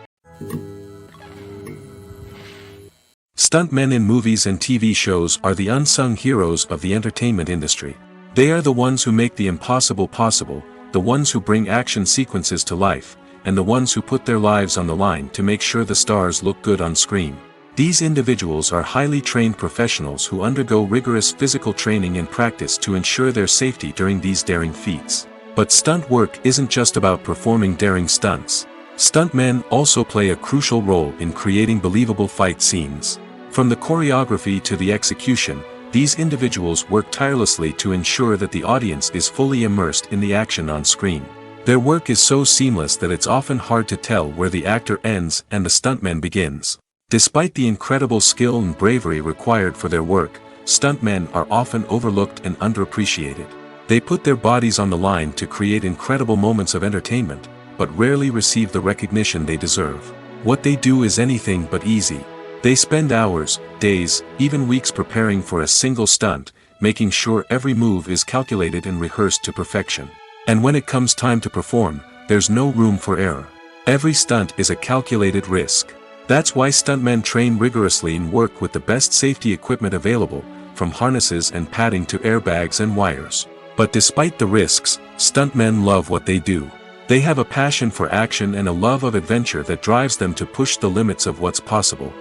Stuntmen in movies and TV shows are the unsung heroes of the entertainment industry. They are the ones who make the impossible possible, the ones who bring action sequences to life, and the ones who put their lives on the line to make sure the stars look good on screen. These individuals are highly trained professionals who undergo rigorous physical training and practice to ensure their safety during these daring feats. But stunt work isn't just about performing daring stunts. Stuntmen also play a crucial role in creating believable fight scenes. From the choreography to the execution, these individuals work tirelessly to ensure that the audience is fully immersed in the action on screen. Their work is so seamless that it's often hard to tell where the actor ends and the stuntman begins. Despite the incredible skill and bravery required for their work, stuntmen are often overlooked and underappreciated. They put their bodies on the line to create incredible moments of entertainment, but rarely receive the recognition they deserve. What they do is anything but easy. They spend hours, days, even weeks preparing for a single stunt, making sure every move is calculated and rehearsed to perfection. And when it comes time to perform, there's no room for error. Every stunt is a calculated risk. That's why stuntmen train rigorously and work with the best safety equipment available, from harnesses and padding to airbags and wires. But despite the risks, stuntmen love what they do. They have a passion for action and a love of adventure that drives them to push the limits of what's possible.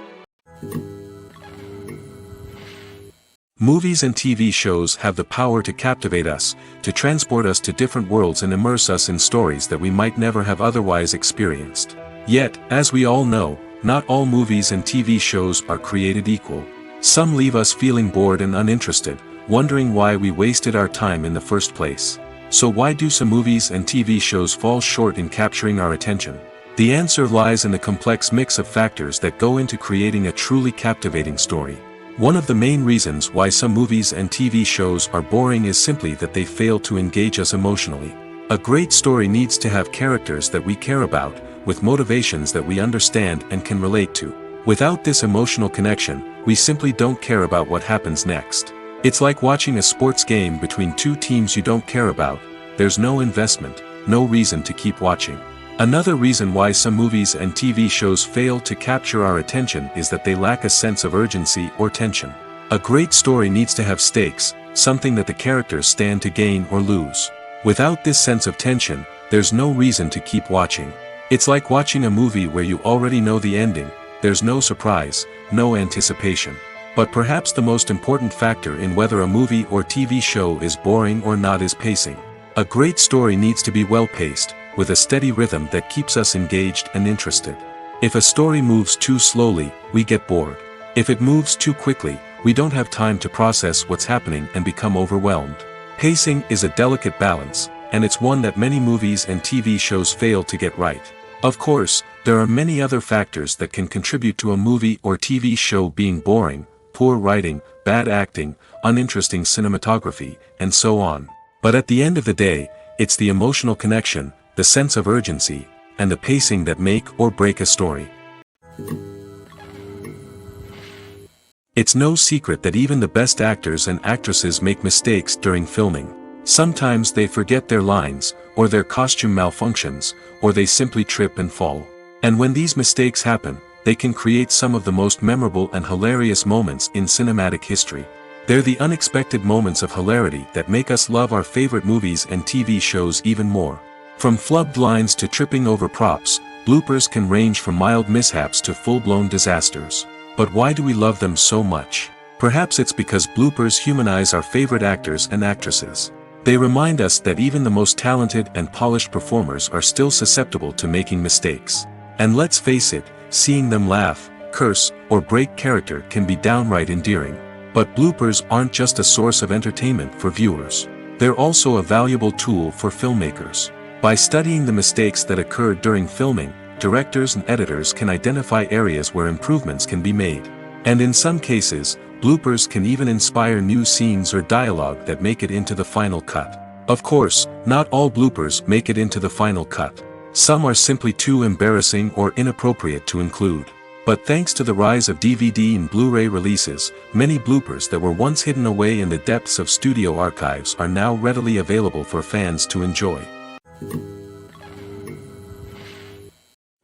Movies and TV shows have the power to captivate us, to transport us to different worlds and immerse us in stories that we might never have otherwise experienced. Yet, as we all know, not all movies and TV shows are created equal. Some leave us feeling bored and uninterested, wondering why we wasted our time in the first place. So why do some movies and TV shows fall short in capturing our attention? The answer lies in the complex mix of factors that go into creating a truly captivating story. One of the main reasons why some movies and TV shows are boring is simply that they fail to engage us emotionally. A great story needs to have characters that we care about, with motivations that we understand and can relate to. Without this emotional connection, we simply don't care about what happens next. It's like watching a sports game between two teams you don't care about. There's no investment, no reason to keep watching. Another reason why some movies and TV shows fail to capture our attention is that they lack a sense of urgency or tension. A great story needs to have stakes, something that the characters stand to gain or lose. Without this sense of tension, there's no reason to keep watching. It's like watching a movie where you already know the ending. There's no surprise, no anticipation. But perhaps the most important factor in whether a movie or TV show is boring or not is pacing. A great story needs to be well-paced, with a steady rhythm that keeps us engaged and interested. If a story moves too slowly, we get bored. If it moves too quickly, we don't have time to process what's happening and become overwhelmed. Pacing is a delicate balance, and it's one that many movies and TV shows fail to get right. Of course, there are many other factors that can contribute to a movie or TV show being boring: poor writing, bad acting, uninteresting cinematography, and so on. But at the end of the day, it's the emotional connection, the sense of urgency, and the pacing that make or break a story. It's no secret that even the best actors and actresses make mistakes during filming. Sometimes they forget their lines, or their costume malfunctions, or they simply trip and fall. And when these mistakes happen, they can create some of the most memorable and hilarious moments in cinematic history. They're the unexpected moments of hilarity that make us love our favorite movies and TV shows even more. From flubbed lines to tripping over props, bloopers can range from mild mishaps to full-blown disasters. But why do we love them so much? Perhaps it's because bloopers humanize our favorite actors and actresses. They remind us that even the most talented and polished performers are still susceptible to making mistakes. And let's face it, seeing them laugh, curse, or break character can be downright endearing. But bloopers aren't just a source of entertainment for viewers. They're also a valuable tool for filmmakers. By studying the mistakes that occurred during filming, directors and editors can identify areas where improvements can be made. And in some cases, bloopers can even inspire new scenes or dialogue that make it into the final cut. Of course, not all bloopers make it into the final cut. Some are simply too embarrassing or inappropriate to include. But thanks to the rise of DVD and Blu-ray releases, many bloopers that were once hidden away in the depths of studio archives are now readily available for fans to enjoy.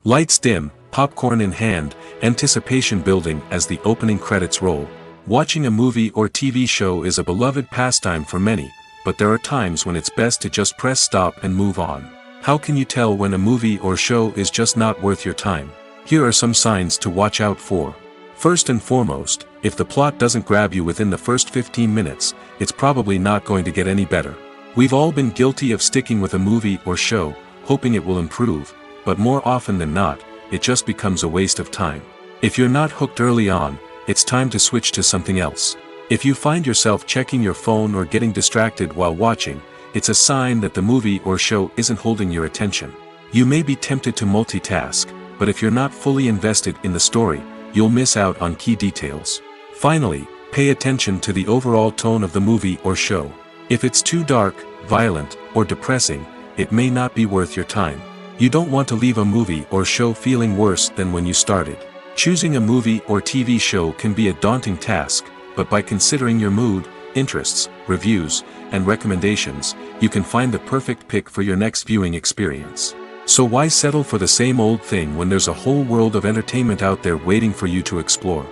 Lights dim, popcorn in hand, anticipation building as the opening credits roll. Watching a movie or TV show is a beloved pastime for many, but there are times when it's best to just press stop and move on. How can you tell when a movie or show is just not worth your time? Here are some signs to watch out for. First and foremost, if the plot doesn't grab you within the first 15 minutes, it's probably not going to get any better. We've all been guilty of sticking with a movie or show, hoping it will improve, but more often than not, it just becomes a waste of time. If you're not hooked early on, it's time to switch to something else. If you find yourself checking your phone or getting distracted while watching, it's a sign that the movie or show isn't holding your attention. You may be tempted to multitask, but if you're not fully invested in the story, you'll miss out on key details. Finally, pay attention to the overall tone of the movie or show. If it's too dark, violent, or depressing, it may not be worth your time. You don't want to leave a movie or show feeling worse than when you started. Choosing a movie or TV show can be a daunting task, but by considering your mood, interests, reviews, and recommendations, you can find the perfect pick for your next viewing experience. So why settle for the same old thing when there's a whole world of entertainment out there waiting for you to explore?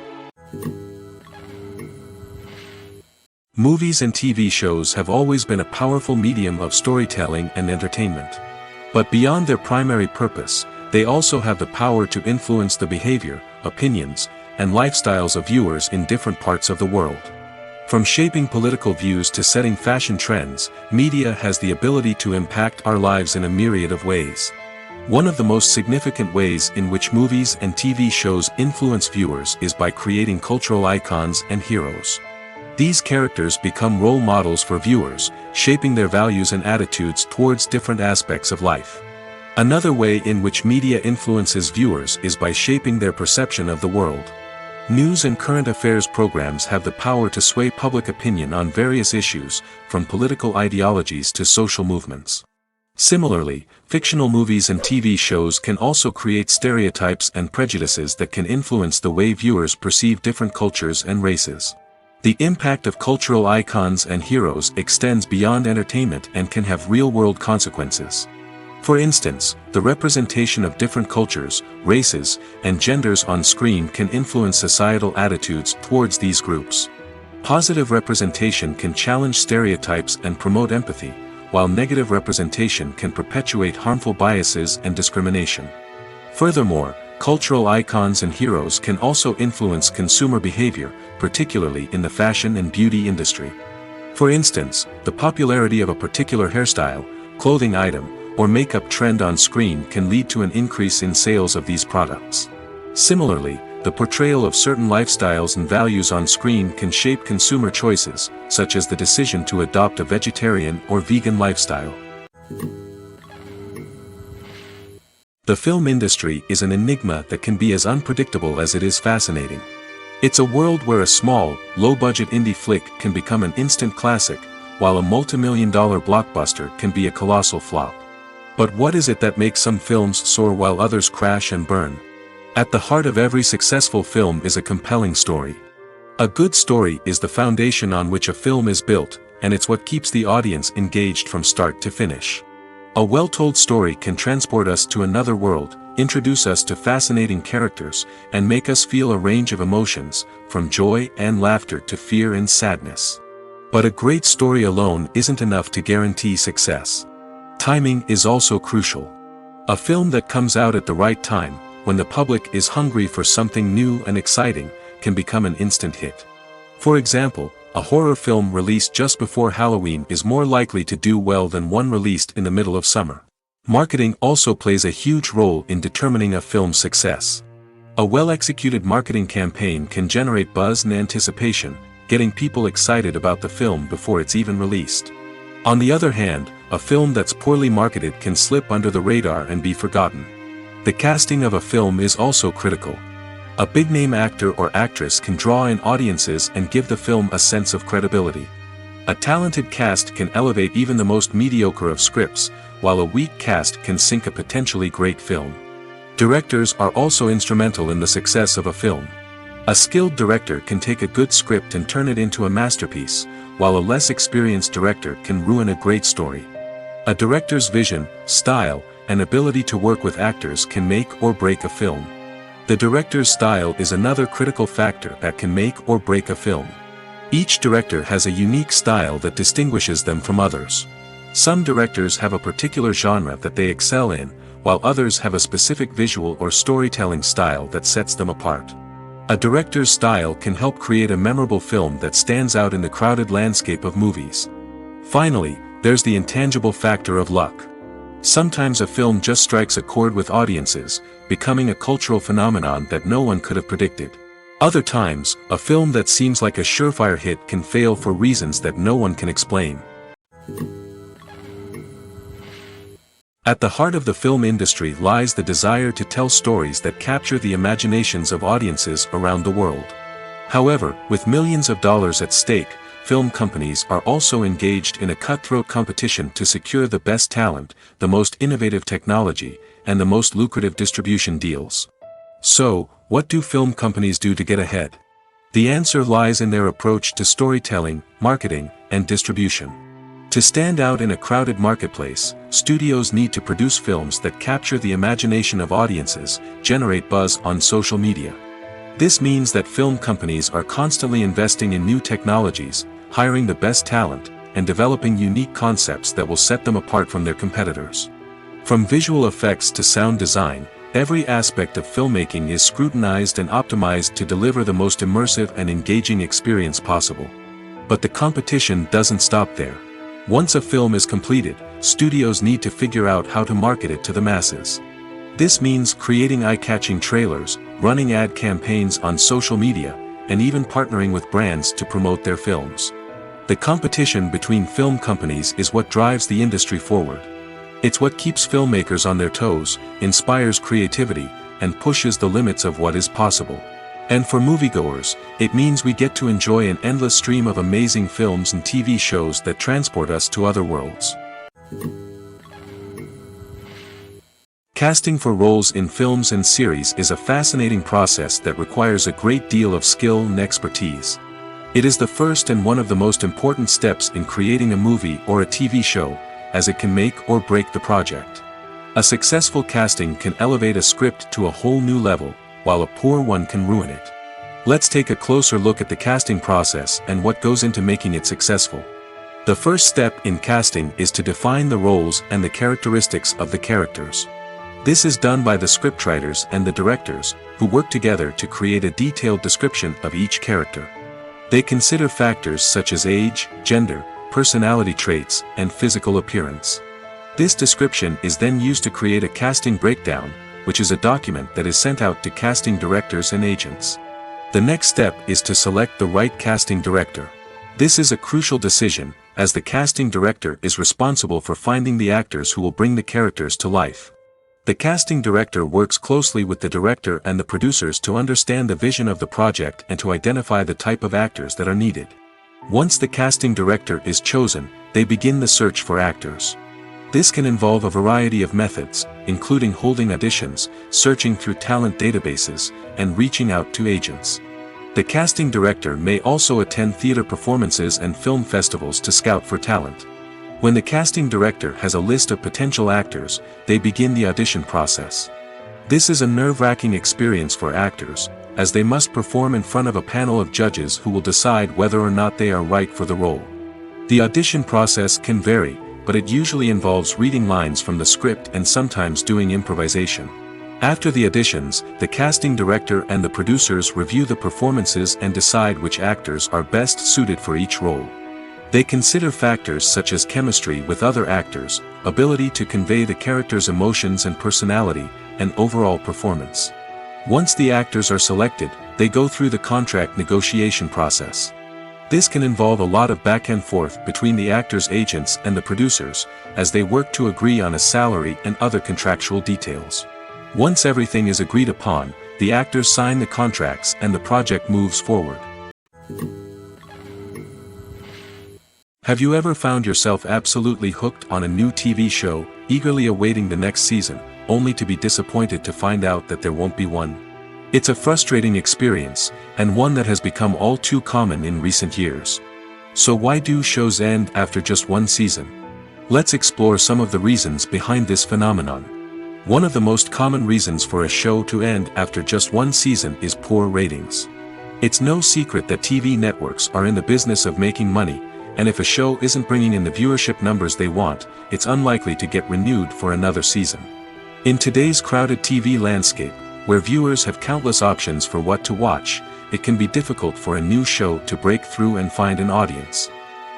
Movies and TV shows have always been a powerful medium of storytelling and entertainment. But beyond their primary purpose, they also have the power to influence the behavior, opinions, and lifestyles of viewers in different parts of the world. From shaping political views to setting fashion trends, media has the ability to impact our lives in a myriad of ways. One of the most significant ways in which movies and TV shows influence viewers is by creating cultural icons and heroes. These characters become role models for viewers, shaping their values and attitudes towards different aspects of life. Another way in which media influences viewers is by shaping their perception of the world. News and current affairs programs have the power to sway public opinion on various issues, from political ideologies to social movements. Similarly, fictional movies and TV shows can also create stereotypes and prejudices that can influence the way viewers perceive different cultures and races. The impact of cultural icons and heroes extends beyond entertainment and can have real-world consequences. For instance, the representation of different cultures, races, and genders on screen can influence societal attitudes towards these groups. Positive representation can challenge stereotypes and promote empathy, while negative representation can perpetuate harmful biases and discrimination. Furthermore, cultural icons and heroes can also influence consumer behavior, particularly in the fashion and beauty industry. For instance, the popularity of a particular hairstyle, clothing item, or makeup trend on screen can lead to an increase in sales of these products. Similarly, the portrayal of certain lifestyles and values on screen can shape consumer choices, such as the decision to adopt a vegetarian or vegan lifestyle. The film industry is an enigma that can be as unpredictable as it is fascinating. It's a world where a small, low-budget indie flick can become an instant classic, while a multi-million-dollar blockbuster can be a colossal flop. But what is it that makes some films soar while others crash and burn? At the heart of every successful film is a compelling story. A good story is the foundation on which a film is built, and it's what keeps the audience engaged from start to finish. A well-told story can transport us to another world, introduce us to fascinating characters, and make us feel a range of emotions, from joy and laughter to fear and sadness. But a great story alone isn't enough to guarantee success. Timing is also crucial. A film that comes out at the right time, when the public is hungry for something new and exciting, can become an instant hit. For example, a horror film released just before Halloween is more likely to do well than one released in the middle of summer. Marketing also plays a huge role in determining a film's success. A well-executed marketing campaign can generate buzz and anticipation, getting people excited about the film before it's even released. On the other hand, a film that's poorly marketed can slip under the radar and be forgotten. The casting of a film is also critical. A big-name actor or actress can draw in audiences and give the film a sense of credibility. A talented cast can elevate even the most mediocre of scripts, while a weak cast can sink a potentially great film. Directors are also instrumental in the success of a film. A skilled director can take a good script and turn it into a masterpiece, while a less experienced director can ruin a great story. A director's vision, style, and ability to work with actors can make or break a film. The director's style is another critical factor that can make or break a film. Each director has a unique style that distinguishes them from others. Some directors have a particular genre that they excel in, while others have a specific visual or storytelling style that sets them apart. A director's style can help create a memorable film that stands out in the crowded landscape of movies. Finally, there's the intangible factor of luck. Sometimes a film just strikes a chord with audiences, becoming a cultural phenomenon that no one could have predicted. Other times, a film that seems like a surefire hit can fail for reasons that no one can explain. At the heart of the film industry lies the desire to tell stories that capture the imaginations of audiences around the world. However, with millions of dollars at stake, film companies are also engaged in a cutthroat competition to secure the best talent, the most innovative technology, and the most lucrative distribution deals. So, what do film companies do to get ahead? The answer lies in their approach to storytelling, marketing, and distribution. To stand out in a crowded marketplace, studios need to produce films that capture the imagination of audiences, generate buzz on social media. This means that film companies are constantly investing in new technologies, hiring the best talent, and developing unique concepts that will set them apart from their competitors. From visual effects to sound design, every aspect of filmmaking is scrutinized and optimized to deliver the most immersive and engaging experience possible. But the competition doesn't stop there. Once a film is completed, studios need to figure out how to market it to the masses. This means creating eye-catching trailers, running ad campaigns on social media, and even partnering with brands to promote their films. The competition between film companies is what drives the industry forward. It's what keeps filmmakers on their toes, inspires creativity, and pushes the limits of what is possible. And for moviegoers, it means we get to enjoy an endless stream of amazing films and TV shows that transport us to other worlds. Casting for roles in films and series is a fascinating process that requires a great deal of skill and expertise. It is the first and one of the most important steps in creating a movie or a TV show, as it can make or break the project. A successful casting can elevate a script to a whole new level, while a poor one can ruin it. Let's take a closer look at the casting process and what goes into making it successful. The first step in casting is to define the roles and the characteristics of the characters. This is done by the scriptwriters and the directors, who work together to create a detailed description of each character. They consider factors such as age, gender, personality traits, and physical appearance. This description is then used to create a casting breakdown, which is a document that is sent out to casting directors and agents. The next step is to select the right casting director. This is a crucial decision, as the casting director is responsible for finding the actors who will bring the characters to life. The casting director works closely with the director and the producers to understand the vision of the project and to identify the type of actors that are needed. Once the casting director is chosen, they begin the search for actors. This can involve a variety of methods, including holding auditions, searching through talent databases, and reaching out to agents. The casting director may also attend theater performances and film festivals to scout for talent. When the casting director has a list of potential actors, they begin the audition process. This is a nerve-wracking experience for actors, as they must perform in front of a panel of judges who will decide whether or not they are right for the role. The audition process can vary, but it usually involves reading lines from the script and sometimes doing improvisation. After the auditions, the casting director and the producers review the performances and decide which actors are best suited for each role. They consider factors such as chemistry with other actors, ability to convey the character's emotions and personality, and overall performance. Once the actors are selected, they go through the contract negotiation process. This can involve a lot of back and forth between the actors' agents and the producers, as they work to agree on a salary and other contractual details. Once everything is agreed upon, the actors sign the contracts and the project moves forward. Have you ever found yourself absolutely hooked on a new TV show, eagerly awaiting the next season, only to be disappointed to find out that there won't be one? It's a frustrating experience, and one that has become all too common in recent years. So why do shows end after just one season? Let's explore some of the reasons behind this phenomenon. One of the most common reasons for a show to end after just one season is poor ratings. It's no secret that TV networks are in the business of making money, and if a show isn't bringing in the viewership numbers they want, it's unlikely to get renewed for another season. In today's crowded TV landscape, where viewers have countless options for what to watch, it can be difficult for a new show to break through and find an audience.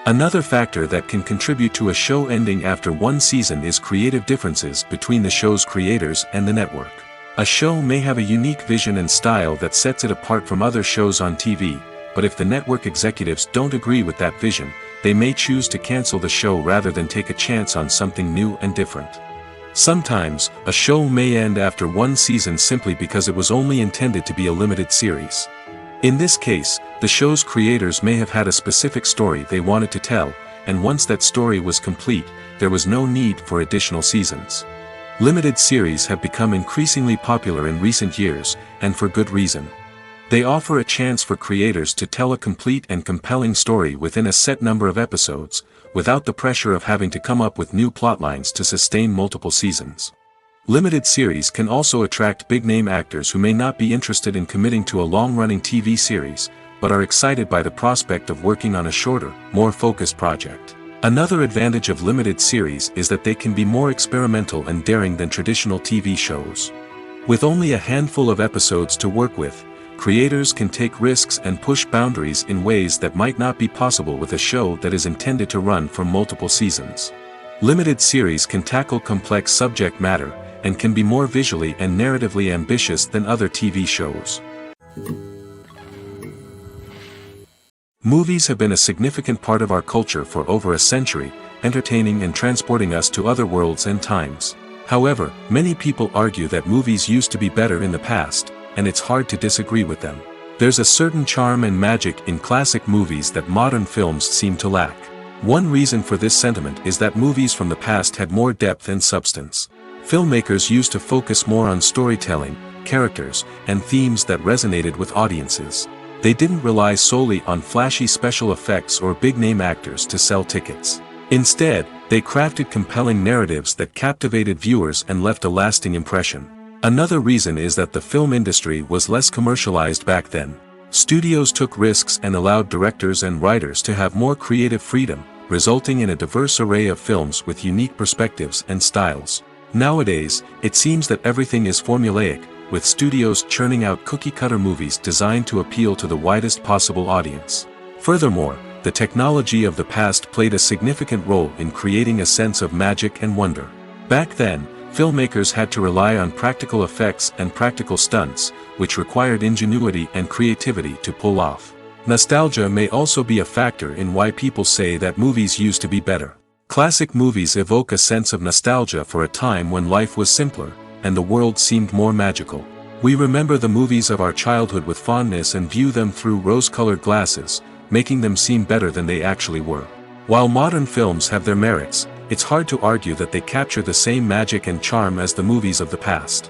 Another factor that can contribute to a show ending after one season is creative differences between the show's creators and the network. A show may have a unique vision and style that sets it apart from other shows on TV, but if the network executives don't agree with that vision, they may choose to cancel the show rather than take a chance on something new and different. Sometimes, a show may end after one season simply because it was only intended to be a limited series. In this case, the show's creators may have had a specific story they wanted to tell, and once that story was complete, there was no need for additional seasons. Limited series have become increasingly popular in recent years, and for good reason. They offer a chance for creators to tell a complete and compelling story within a set number of episodes, without the pressure of having to come up with new plotlines to sustain multiple seasons. Limited series can also attract big-name actors who may not be interested in committing to a long-running TV series, but are excited by the prospect of working on a shorter, more focused project. Another advantage of limited series is that they can be more experimental and daring than traditional TV shows. With only a handful of episodes to work with, creators can take risks and push boundaries in ways that might not be possible with a show that is intended to run for multiple seasons. Limited series can tackle complex subject matter, and can be more visually and narratively ambitious than other TV shows. Movies have been a significant part of our culture for over a century, entertaining and transporting us to other worlds and times. However, many people argue that movies used to be better in the past, and it's hard to disagree with them. There's a certain charm and magic in classic movies that modern films seem to lack. One reason for this sentiment is that movies from the past had more depth and substance. Filmmakers used to focus more on storytelling, characters, and themes that resonated with audiences. They didn't rely solely on flashy special effects or big-name actors to sell tickets. Instead, they crafted compelling narratives that captivated viewers and left a lasting impression. Another reason is that the film industry was less commercialized back then. Studios took risks and allowed directors and writers to have more creative freedom, resulting in a diverse array of films with unique perspectives and styles. Nowadays, it seems that everything is formulaic, with studios churning out cookie-cutter movies designed to appeal to the widest possible audience. Furthermore, the technology of the past played a significant role in creating a sense of magic and wonder. Back then, filmmakers had to rely on practical effects and practical stunts, which required ingenuity and creativity to pull off. Nostalgia may also be a factor in why people say that movies used to be better. Classic movies evoke a sense of nostalgia for a time when life was simpler, and the world seemed more magical. We remember the movies of our childhood with fondness and view them through rose-colored glasses, making them seem better than they actually were. While modern films have their merits, it's hard to argue that they capture the same magic and charm as the movies of the past.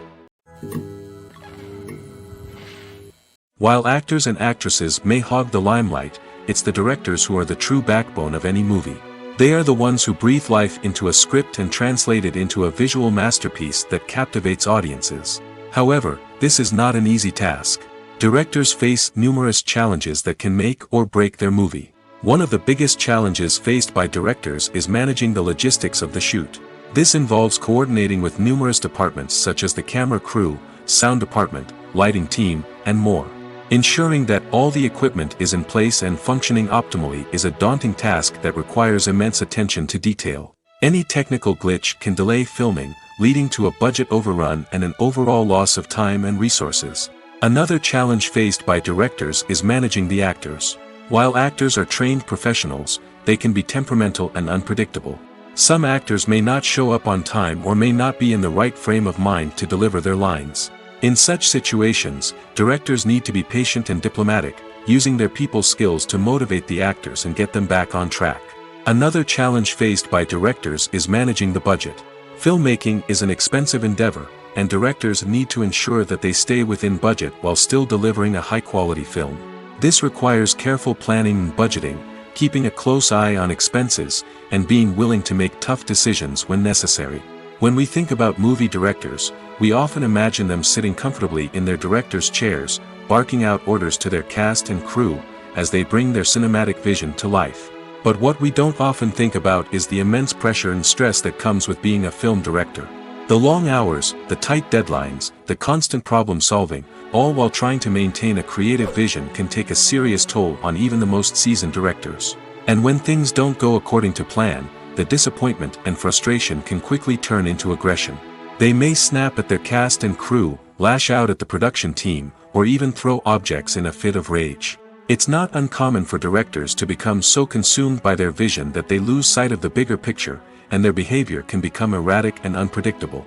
While actors and actresses may hog the limelight, it's the directors who are the true backbone of any movie. They are the ones who breathe life into a script and translate it into a visual masterpiece that captivates audiences. However, this is not an easy task. Directors face numerous challenges that can make or break their movie. One of the biggest challenges faced by directors is managing the logistics of the shoot. This involves coordinating with numerous departments such as the camera crew, sound department, lighting team, and more. Ensuring that all the equipment is in place and functioning optimally is a daunting task that requires immense attention to detail. Any technical glitch can delay filming, leading to a budget overrun and an overall loss of time and resources. Another challenge faced by directors is managing the actors. While actors are trained professionals, they can be temperamental and unpredictable. Some actors may not show up on time or may not be in the right frame of mind to deliver their lines. In such situations, directors need to be patient and diplomatic, using their people skills to motivate the actors and get them back on track. Another challenge faced by directors is managing the budget. Filmmaking is an expensive endeavor, and directors need to ensure that they stay within budget while still delivering a high-quality film. This requires careful planning and budgeting, keeping a close eye on expenses, and being willing to make tough decisions when necessary. When we think about movie directors, we often imagine them sitting comfortably in their director's chairs, barking out orders to their cast and crew, as they bring their cinematic vision to life. But what we don't often think about is the immense pressure and stress that comes with being a film director. The long hours, the tight deadlines, the constant problem solving, all while trying to maintain a creative vision can take a serious toll on even the most seasoned directors. And when things don't go according to plan, the disappointment and frustration can quickly turn into aggression. They may snap at their cast and crew, lash out at the production team, or even throw objects in a fit of rage. It's not uncommon for directors to become so consumed by their vision that they lose sight of the bigger picture, and their behavior can become erratic and unpredictable.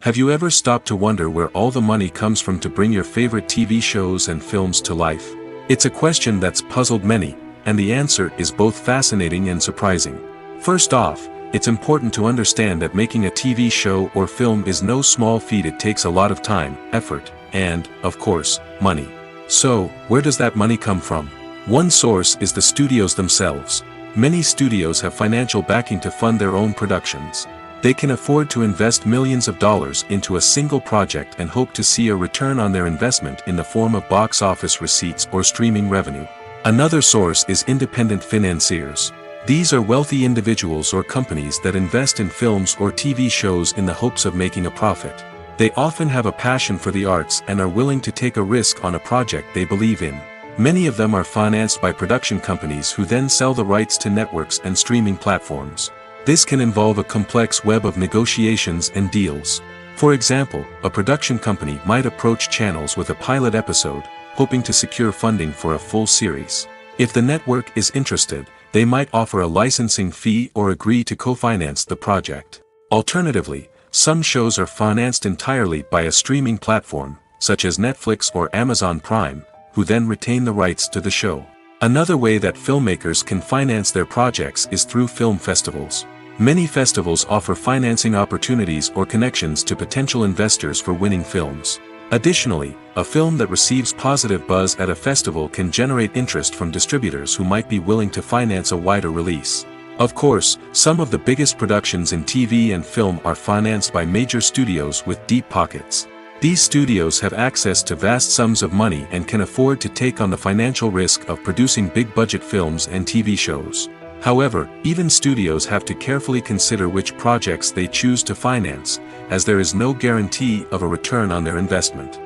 Have you ever stopped to wonder where all the money comes from to bring your favorite TV shows and films to life? It's a question that's puzzled many, and the answer is both fascinating and surprising. First off, it's important to understand that making a TV show or film is no small feat. It takes a lot of time, effort, and, of course, money. So, where does that money come from? One source is the studios themselves. Many studios have financial backing to fund their own productions. They can afford to invest millions of dollars into a single project and hope to see a return on their investment in the form of box office receipts or streaming revenue. Another source is independent financiers. These are wealthy individuals or companies that invest in films or TV shows in the hopes of making a profit. They often have a passion for the arts and are willing to take a risk on a project they believe in. Many of them are financed by production companies who then sell the rights to networks and streaming platforms. This can involve a complex web of negotiations and deals. For example, a production company might approach channels with a pilot episode, hoping to secure funding for a full series. If the network is interested, they might offer a licensing fee or agree to co-finance the project. Alternatively, some shows are financed entirely by a streaming platform, such as Netflix or Amazon Prime, who then retain the rights to the show. Another way that filmmakers can finance their projects is through film festivals. Many festivals offer financing opportunities or connections to potential investors for winning films. Additionally, a film that receives positive buzz at a festival can generate interest from distributors who might be willing to finance a wider release. Of course, some of the biggest productions in TV and film are financed by major studios with deep pockets. These studios have access to vast sums of money and can afford to take on the financial risk of producing big-budget films and TV shows. However, even studios have to carefully consider which projects they choose to finance, as there is no guarantee of a return on their investment.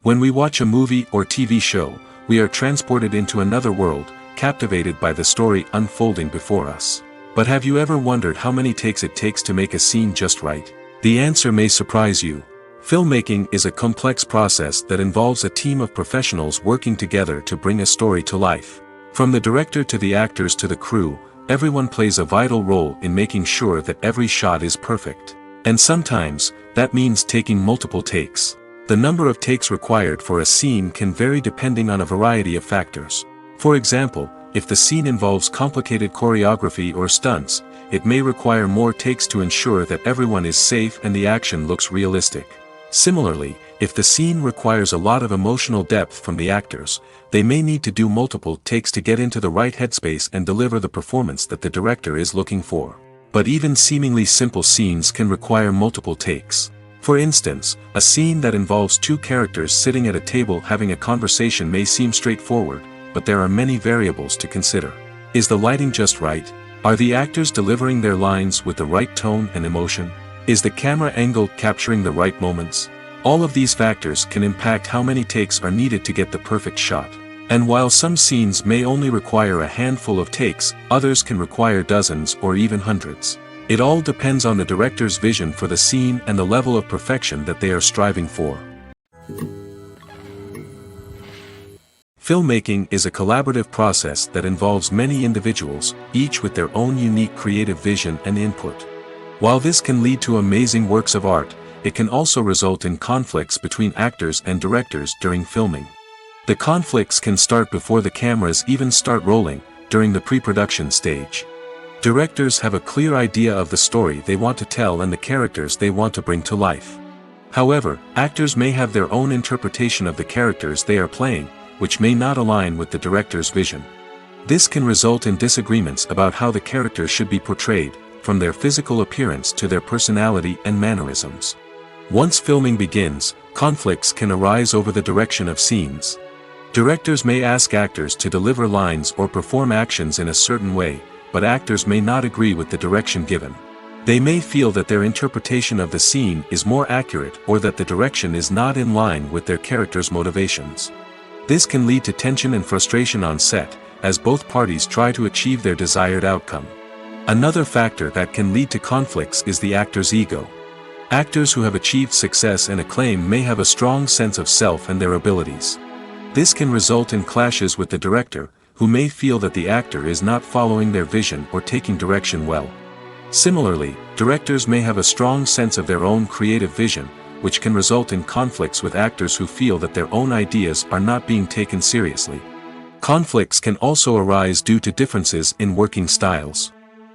When we watch a movie or TV show, we are transported into another world, captivated by the story unfolding before us. But have you ever wondered how many takes it takes to make a scene just right? The answer may surprise you. Filmmaking is a complex process that involves a team of professionals working together to bring a story to life. From the director to the actors to the crew, everyone plays a vital role in making sure that every shot is perfect. And sometimes, that means taking multiple takes. The number of takes required for a scene can vary depending on a variety of factors. For example, if the scene involves complicated choreography or stunts, it may require more takes to ensure that everyone is safe and the action looks realistic. Similarly, if the scene requires a lot of emotional depth from the actors, they may need to do multiple takes to get into the right headspace and deliver the performance that the director is looking for. But even seemingly simple scenes can require multiple takes. For instance, a scene that involves two characters sitting at a table having a conversation may seem straightforward, but there are many variables to consider. Is the lighting just right? Are the actors delivering their lines with the right tone and emotion? Is the camera angle capturing the right moments? All of these factors can impact how many takes are needed to get the perfect shot. And while some scenes may only require a handful of takes, others can require dozens or even hundreds. It all depends on the director's vision for the scene and the level of perfection that they are striving for. Filmmaking is a collaborative process that involves many individuals, each with their own unique creative vision and input. While this can lead to amazing works of art, it can also result in conflicts between actors and directors during filming. The conflicts can start before the cameras even start rolling, during the pre-production stage. Directors have a clear idea of the story they want to tell and the characters they want to bring to life. However, actors may have their own interpretation of the characters they are playing, which may not align with the director's vision. This can result in disagreements about how the characters should be portrayed, from their physical appearance to their personality and mannerisms. Once filming begins, conflicts can arise over the direction of scenes. Directors may ask actors to deliver lines or perform actions in a certain way, but actors may not agree with the direction given. They may feel that their interpretation of the scene is more accurate or that the direction is not in line with their character's motivations. This can lead to tension and frustration on set, as both parties try to achieve their desired outcome. Another factor that can lead to conflicts is the actor's ego. Actors who have achieved success and acclaim may have a strong sense of self and their abilities. This can result in clashes with the director, who may feel that the actor is not following their vision or taking direction well. Similarly, directors may have a strong sense of their own creative vision, which can result in conflicts with actors who feel that their own ideas are not being taken seriously. Conflicts can also arise due to differences in working styles.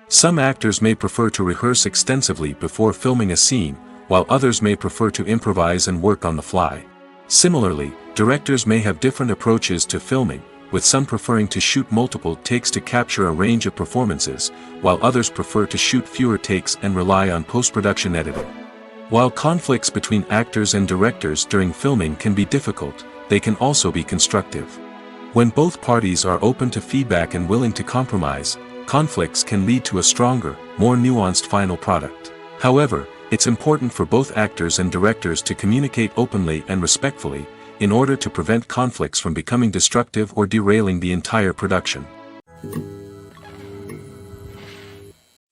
Some actors may prefer to rehearse extensively before filming a scene, while others may prefer to improvise and work on the fly. Similarly, directors may have different approaches to filming, with some preferring to shoot multiple takes to capture a range of performances, while others prefer to shoot fewer takes and rely on post-production editing. While conflicts between actors and directors during filming can be difficult, they can also be constructive. When both parties are open to feedback and willing to compromise, conflicts can lead to a stronger, more nuanced final product. However, it's important for both actors and directors to communicate openly and respectfully, in order to prevent conflicts from becoming destructive or derailing the entire production.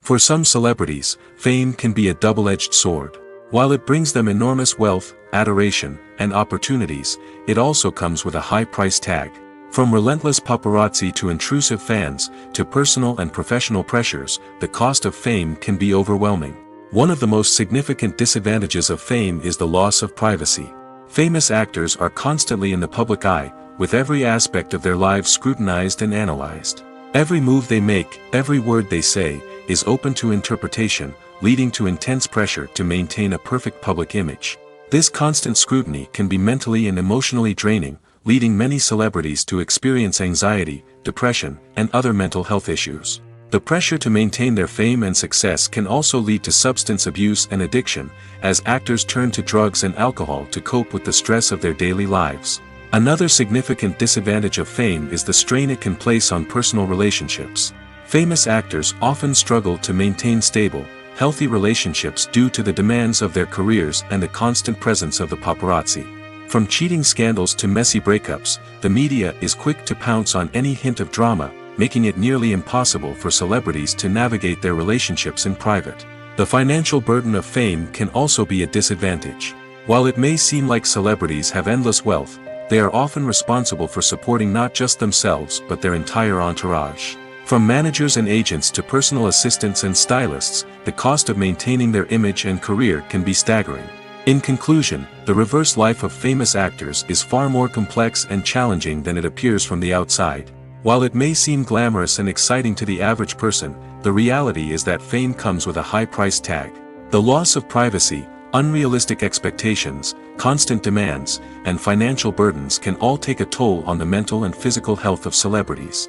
For some celebrities, fame can be a double-edged sword. While it brings them enormous wealth, adoration, and opportunities, it also comes with a high price tag. From relentless paparazzi to intrusive fans, to personal and professional pressures, the cost of fame can be overwhelming. One of the most significant disadvantages of fame is the loss of privacy. Famous actors are constantly in the public eye, with every aspect of their lives scrutinized and analyzed. Every move they make, every word they say, is open to interpretation, leading to intense pressure to maintain a perfect public image. This constant scrutiny can be mentally and emotionally draining, leading many celebrities to experience anxiety, depression, and other mental health issues. The pressure to maintain their fame and success can also lead to substance abuse and addiction, as actors turn to drugs and alcohol to cope with the stress of their daily lives. Another significant disadvantage of fame is the strain it can place on personal relationships. Famous actors often struggle to maintain stable, healthy relationships due to the demands of their careers and the constant presence of the paparazzi. From cheating scandals to messy breakups, the media is quick to pounce on any hint of drama, making it nearly impossible for celebrities to navigate their relationships in private. The financial burden of fame can also be a disadvantage. While it may seem like celebrities have endless wealth, they are often responsible for supporting not just themselves but their entire entourage. From managers and agents to personal assistants and stylists, the cost of maintaining their image and career can be staggering. In conclusion, the reverse life of famous actors is far more complex and challenging than it appears from the outside. While it may seem glamorous and exciting to the average person, the reality is that fame comes with a high price tag. The loss of privacy, unrealistic expectations, constant demands, and financial burdens can all take a toll on the mental and physical health of celebrities.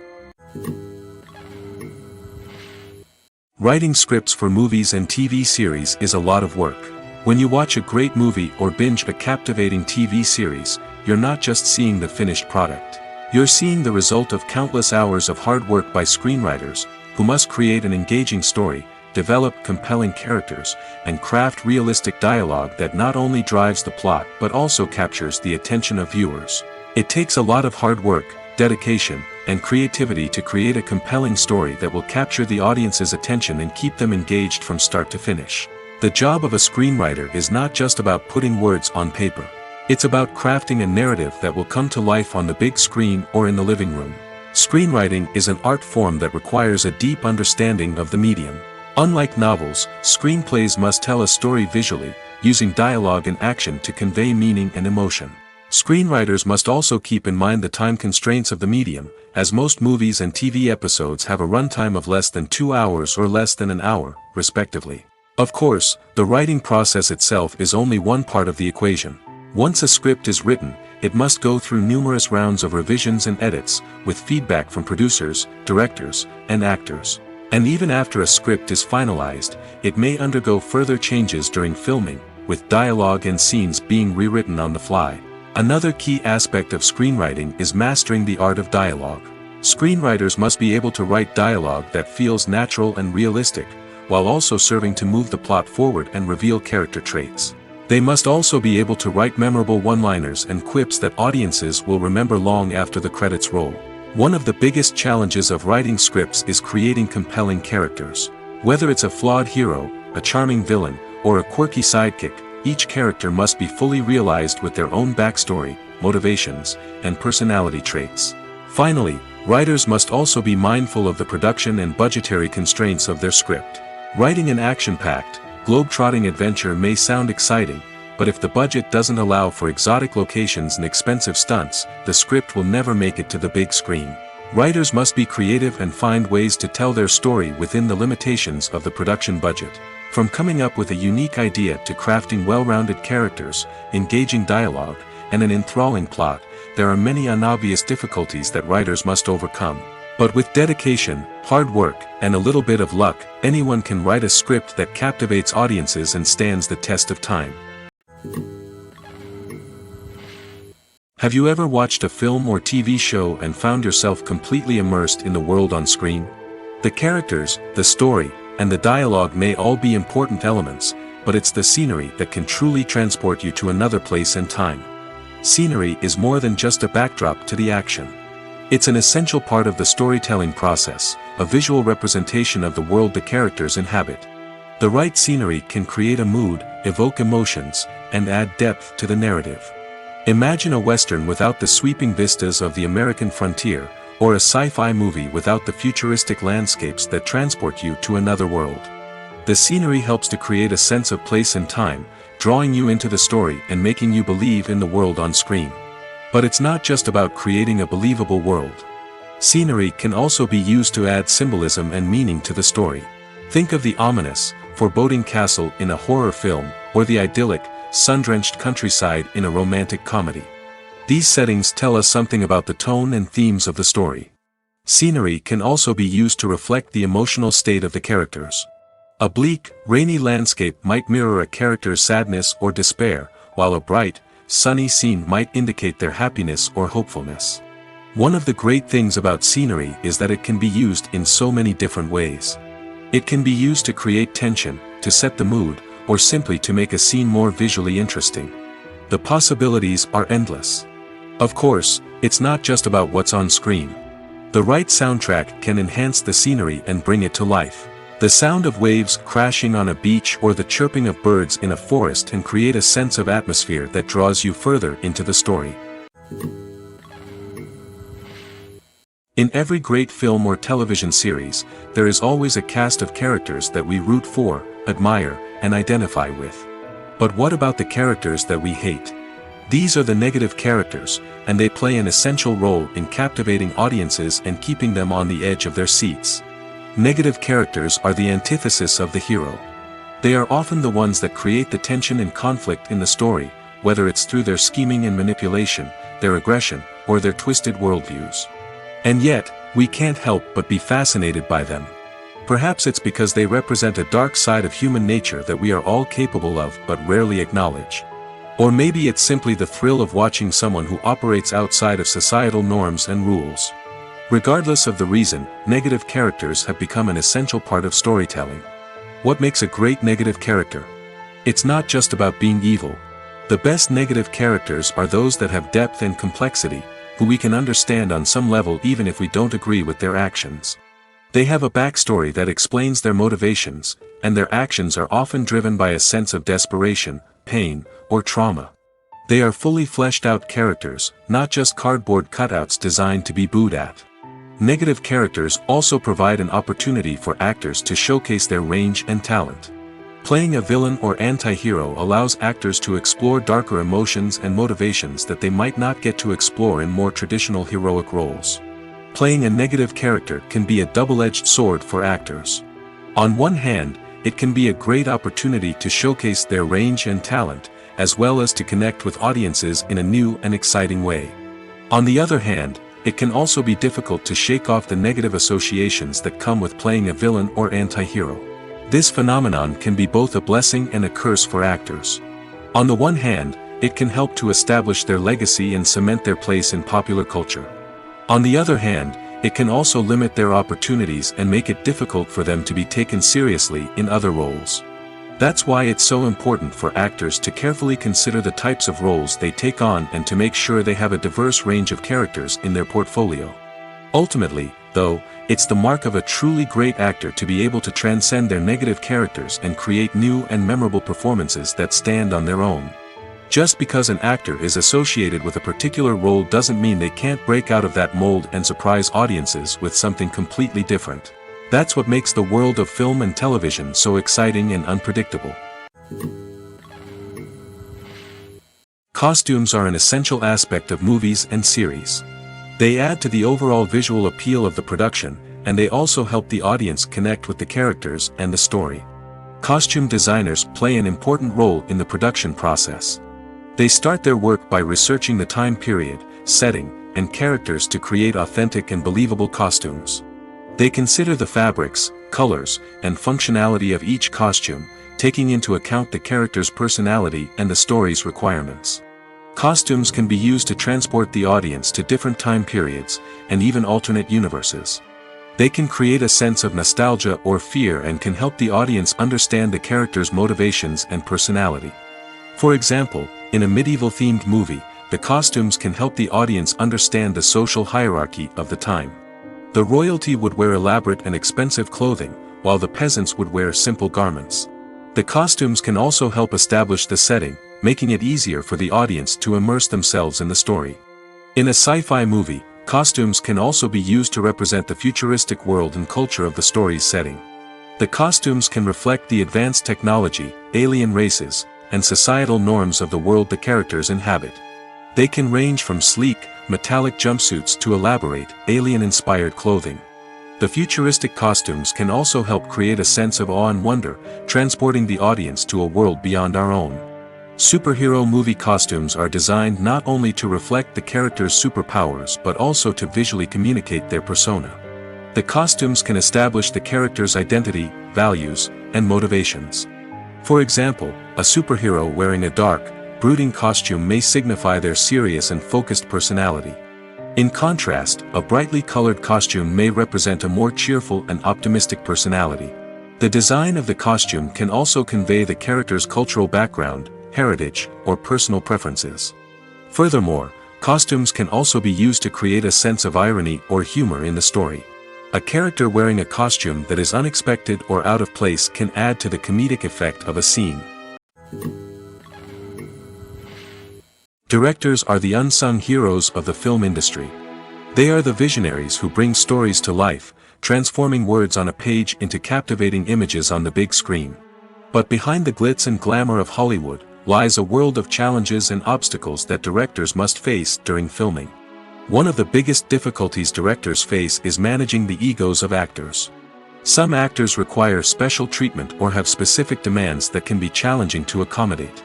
Writing scripts for movies and TV series is a lot of work. When you watch a great movie or binge a captivating TV series, you're not just seeing the finished product. You're seeing the result of countless hours of hard work by screenwriters, who must create an engaging story, develop compelling characters, and craft realistic dialogue that not only drives the plot but also captures the attention of viewers. It takes a lot of hard work, dedication, and creativity to create a compelling story that will capture the audience's attention and keep them engaged from start to finish. The job of a screenwriter is not just about putting words on paper. It's about crafting a narrative that will come to life on the big screen or in the living room. Screenwriting is an art form that requires a deep understanding of the medium. Unlike novels, screenplays must tell a story visually, using dialogue and action to convey meaning and emotion. Screenwriters must also keep in mind the time constraints of the medium, as most movies and TV episodes have a runtime of less than 2 hours or less than an hour, respectively. Of course, the writing process itself is only one part of the equation. Once a script is written, it must go through numerous rounds of revisions and edits, with feedback from producers, directors, and actors. And even after a script is finalized, it may undergo further changes during filming, with dialogue and scenes being rewritten on the fly. Another key aspect of screenwriting is mastering the art of dialogue. Screenwriters must be able to write dialogue that feels natural and realistic, while also serving to move the plot forward and reveal character traits. They must also be able to write memorable one-liners and quips that audiences will remember long after the credits roll. One of the biggest challenges of writing scripts is creating compelling characters. Whether it's a flawed hero, a charming villain, or a quirky sidekick, each character must be fully realized with their own backstory, motivations, and personality traits. Finally, writers must also be mindful of the production and budgetary constraints of their script. Writing an action-packed, globe-trotting adventure may sound exciting, but if the budget doesn't allow for exotic locations and expensive stunts, the script will never make it to the big screen. Writers must be creative and find ways to tell their story within the limitations of the production budget. From coming up with a unique idea to crafting well-rounded characters, engaging dialogue, and an enthralling plot, there are many unobvious difficulties that writers must overcome. But with dedication, hard work, and a little bit of luck, anyone can write a script that captivates audiences and stands the test of time. Have you ever watched a film or TV show and found yourself completely immersed in the world on screen? The characters, the story, and the dialogue may all be important elements, but it's the scenery that can truly transport you to another place and time. Scenery is more than just a backdrop to the action. It's an essential part of the storytelling process, a visual representation of the world the characters inhabit. The right scenery can create a mood, evoke emotions, and add depth to the narrative. Imagine a Western without the sweeping vistas of the American frontier, or a sci-fi movie without the futuristic landscapes that transport you to another world. The scenery helps to create a sense of place and time, drawing you into the story and making you believe in the world on screen. But it's not just about creating a believable world. Scenery can also be used to add symbolism and meaning to the story. Think of the ominous, foreboding castle in a horror film, or the idyllic, sun-drenched countryside in a romantic comedy. These settings tell us something about the tone and themes of the story. Scenery can also be used to reflect the emotional state of the characters. A bleak, rainy landscape might mirror a character's sadness or despair, while a bright, sunny scene might indicate their happiness or hopefulness. One of the great things about scenery is that it can be used in so many different ways. It can be used to create tension, to set the mood, or simply to make a scene more visually interesting. The possibilities are endless. Of course, it's not just about what's on screen. The right soundtrack can enhance the scenery and bring it to life. The sound of waves crashing on a beach or the chirping of birds in a forest can create a sense of atmosphere that draws you further into the story. In every great film or television series, there is always a cast of characters that we root for, admire, and identify with. But what about the characters that we hate? These are the negative characters, and they play an essential role in captivating audiences and keeping them on the edge of their seats. Negative characters are the antithesis of the hero. They are often the ones that create the tension and conflict in the story, whether it's through their scheming and manipulation, their aggression, or their twisted worldviews. And yet, we can't help but be fascinated by them. Perhaps it's because they represent a dark side of human nature that we are all capable of but rarely acknowledge. Or maybe it's simply the thrill of watching someone who operates outside of societal norms and rules. Regardless of the reason, negative characters have become an essential part of storytelling. What makes a great negative character? It's not just about being evil. The best negative characters are those that have depth and complexity, who we can understand on some level even if we don't agree with their actions. They have a backstory that explains their motivations, and their actions are often driven by a sense of desperation, pain, or trauma. They are fully fleshed out characters, not just cardboard cutouts designed to be booed at. Negative characters also provide an opportunity for actors to showcase their range and talent. Playing a villain or anti-hero allows actors to explore darker emotions and motivations that they might not get to explore in more traditional heroic roles. Playing a negative character can be a double-edged sword for actors. On one hand, it can be a great opportunity to showcase their range and talent, as well as to connect with audiences in a new and exciting way. On the other hand, it can also be difficult to shake off the negative associations that come with playing a villain or anti-hero. This phenomenon can be both a blessing and a curse for actors. On the one hand, it can help to establish their legacy and cement their place in popular culture. On the other hand, it can also limit their opportunities and make it difficult for them to be taken seriously in other roles. That's why it's so important for actors to carefully consider the types of roles they take on and to make sure they have a diverse range of characters in their portfolio. Ultimately, though, it's the mark of a truly great actor to be able to transcend their negative characters and create new and memorable performances that stand on their own. Just because an actor is associated with a particular role doesn't mean they can't break out of that mold and surprise audiences with something completely different. That's what makes the world of film and television so exciting and unpredictable. Costumes are an essential aspect of movies and series. They add to the overall visual appeal of the production, and they also help the audience connect with the characters and the story. Costume designers play an important role in the production process. They start their work by researching the time period, setting, and characters to create authentic and believable costumes. They consider the fabrics, colors, and functionality of each costume, taking into account the character's personality and the story's requirements. Costumes can be used to transport the audience to different time periods, and even alternate universes. They can create a sense of nostalgia or fear and can help the audience understand the character's motivations and personality. For example, in a medieval-themed movie, the costumes can help the audience understand the social hierarchy of the time. The royalty would wear elaborate and expensive clothing, while the peasants would wear simple garments. The costumes can also help establish the setting, making it easier for the audience to immerse themselves in the story. In a sci-fi movie, costumes can also be used to represent the futuristic world and culture of the story's setting. The costumes can reflect the advanced technology, alien races, and societal norms of the world the characters inhabit. They can range from sleek, metallic jumpsuits to elaborate, alien-inspired clothing. The futuristic costumes can also help create a sense of awe and wonder, transporting the audience to a world beyond our own. Superhero movie costumes are designed not only to reflect the character's superpowers but also to visually communicate their persona. The costumes can establish the character's identity, values, and motivations. For example, a superhero wearing a dark, brooding costume may signify their serious and focused personality. In contrast, a brightly colored costume may represent a more cheerful and optimistic personality. The design of the costume can also convey the character's cultural background, heritage, or personal preferences. Furthermore, costumes can also be used to create a sense of irony or humor in the story. A character wearing a costume that is unexpected or out of place can add to the comedic effect of a scene. Directors are the unsung heroes of the film industry. They are the visionaries who bring stories to life, transforming words on a page into captivating images on the big screen. But behind the glitz and glamour of Hollywood lies a world of challenges and obstacles that directors must face during filming. One of the biggest difficulties directors face is managing the egos of actors. Some actors require special treatment or have specific demands that can be challenging to accommodate.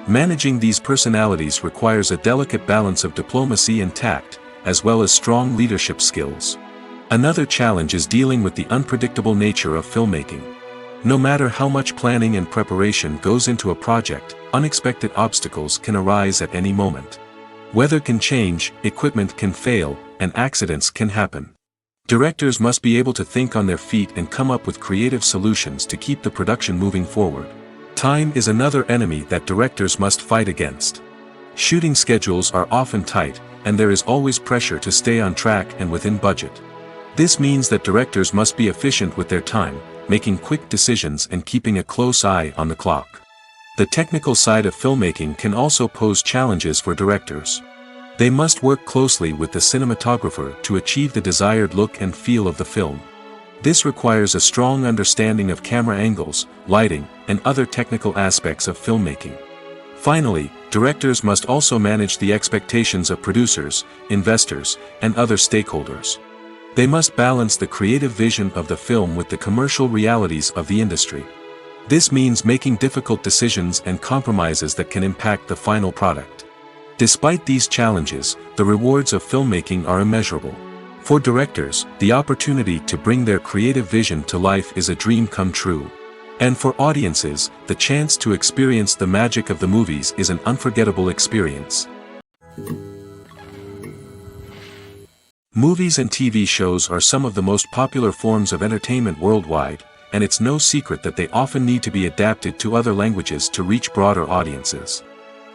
Managing these personalities requires a delicate balance of diplomacy and tact, as well as strong leadership skills. Another challenge is dealing with the unpredictable nature of filmmaking. No matter how much planning and preparation goes into a project, unexpected obstacles can arise at any moment. Weather can change, equipment can fail, and accidents can happen. Directors must be able to think on their feet and come up with creative solutions to keep the production moving forward. Time is another enemy that directors must fight against. Shooting schedules are often tight, and there is always pressure to stay on track and within budget. This means that directors must be efficient with their time, making quick decisions and keeping a close eye on the clock. The technical side of filmmaking can also pose challenges for directors. They must work closely with the cinematographer to achieve the desired look and feel of the film. This requires a strong understanding of camera angles, lighting, and other technical aspects of filmmaking. Finally, directors must also manage the expectations of producers, investors, and other stakeholders. They must balance the creative vision of the film with the commercial realities of the industry. This means making difficult decisions and compromises that can impact the final product. Despite these challenges, the rewards of filmmaking are immeasurable. For directors, the opportunity to bring their creative vision to life is a dream come true. And for audiences, the chance to experience the magic of the movies is an unforgettable experience. Movies and TV shows are some of the most popular forms of entertainment worldwide, and it's no secret that they often need to be adapted to other languages to reach broader audiences.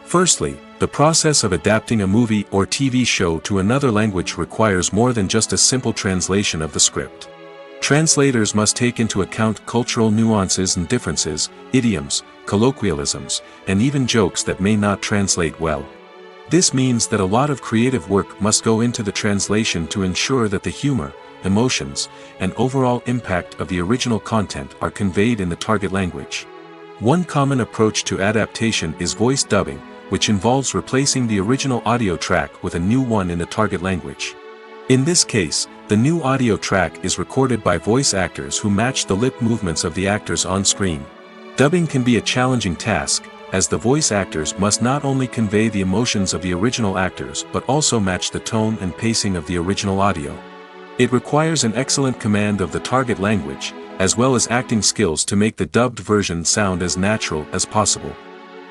Firstly, the process of adapting a movie or TV show to another language requires more than just a simple translation of the script. Translators must take into account cultural nuances and differences, idioms, colloquialisms, and even jokes that may not translate well. This means that a lot of creative work must go into the translation to ensure that the humor, emotions, and overall impact of the original content are conveyed in the target language. One common approach to adaptation is voice dubbing, which involves replacing the original audio track with a new one in the target language. In this case, the new audio track is recorded by voice actors who match the lip movements of the actors on screen. Dubbing can be a challenging task, as the voice actors must not only convey the emotions of the original actors but also match the tone and pacing of the original audio. It requires an excellent command of the target language, as well as acting skills to make the dubbed version sound as natural as possible.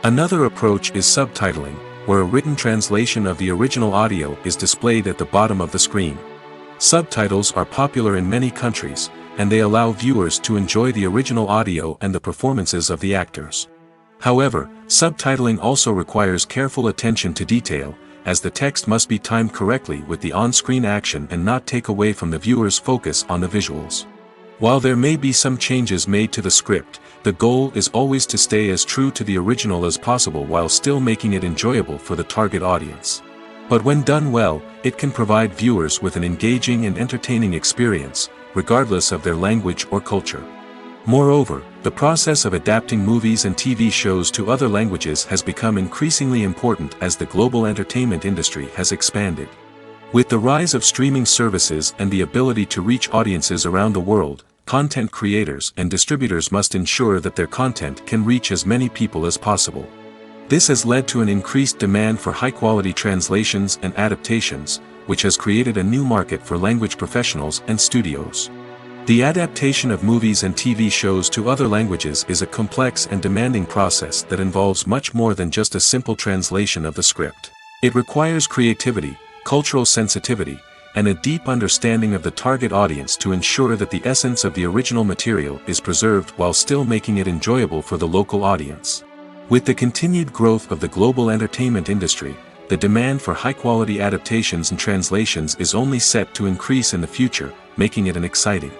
Another approach is subtitling, where a written translation of the original audio is displayed at the bottom of the screen. Subtitles are popular in many countries, and they allow viewers to enjoy the original audio and the performances of the actors. However, subtitling also requires careful attention to detail, as the text must be timed correctly with the on-screen action and not take away from the viewer's focus on the visuals. While there may be some changes made to the script, the goal is always to stay as true to the original as possible while still making it enjoyable for the target audience. But when done well, it can provide viewers with an engaging and entertaining experience, regardless of their language or culture. Moreover, the process of adapting movies and TV shows to other languages has become increasingly important as the global entertainment industry has expanded. With the rise of streaming services and the ability to reach audiences around the world, content creators and distributors must ensure that their content can reach as many people as possible. This has led to an increased demand for high-quality translations and adaptations, which has created a new market for language professionals and studios. The adaptation of movies and TV shows to other languages is a complex and demanding process that involves much more than just a simple translation of the script. It requires creativity, cultural sensitivity, and a deep understanding of the target audience to ensure that the essence of the original material is preserved while still making it enjoyable for the local audience. With the continued growth of the global entertainment industry, the demand for high-quality adaptations and translations is only set to increase in the future, making it an exciting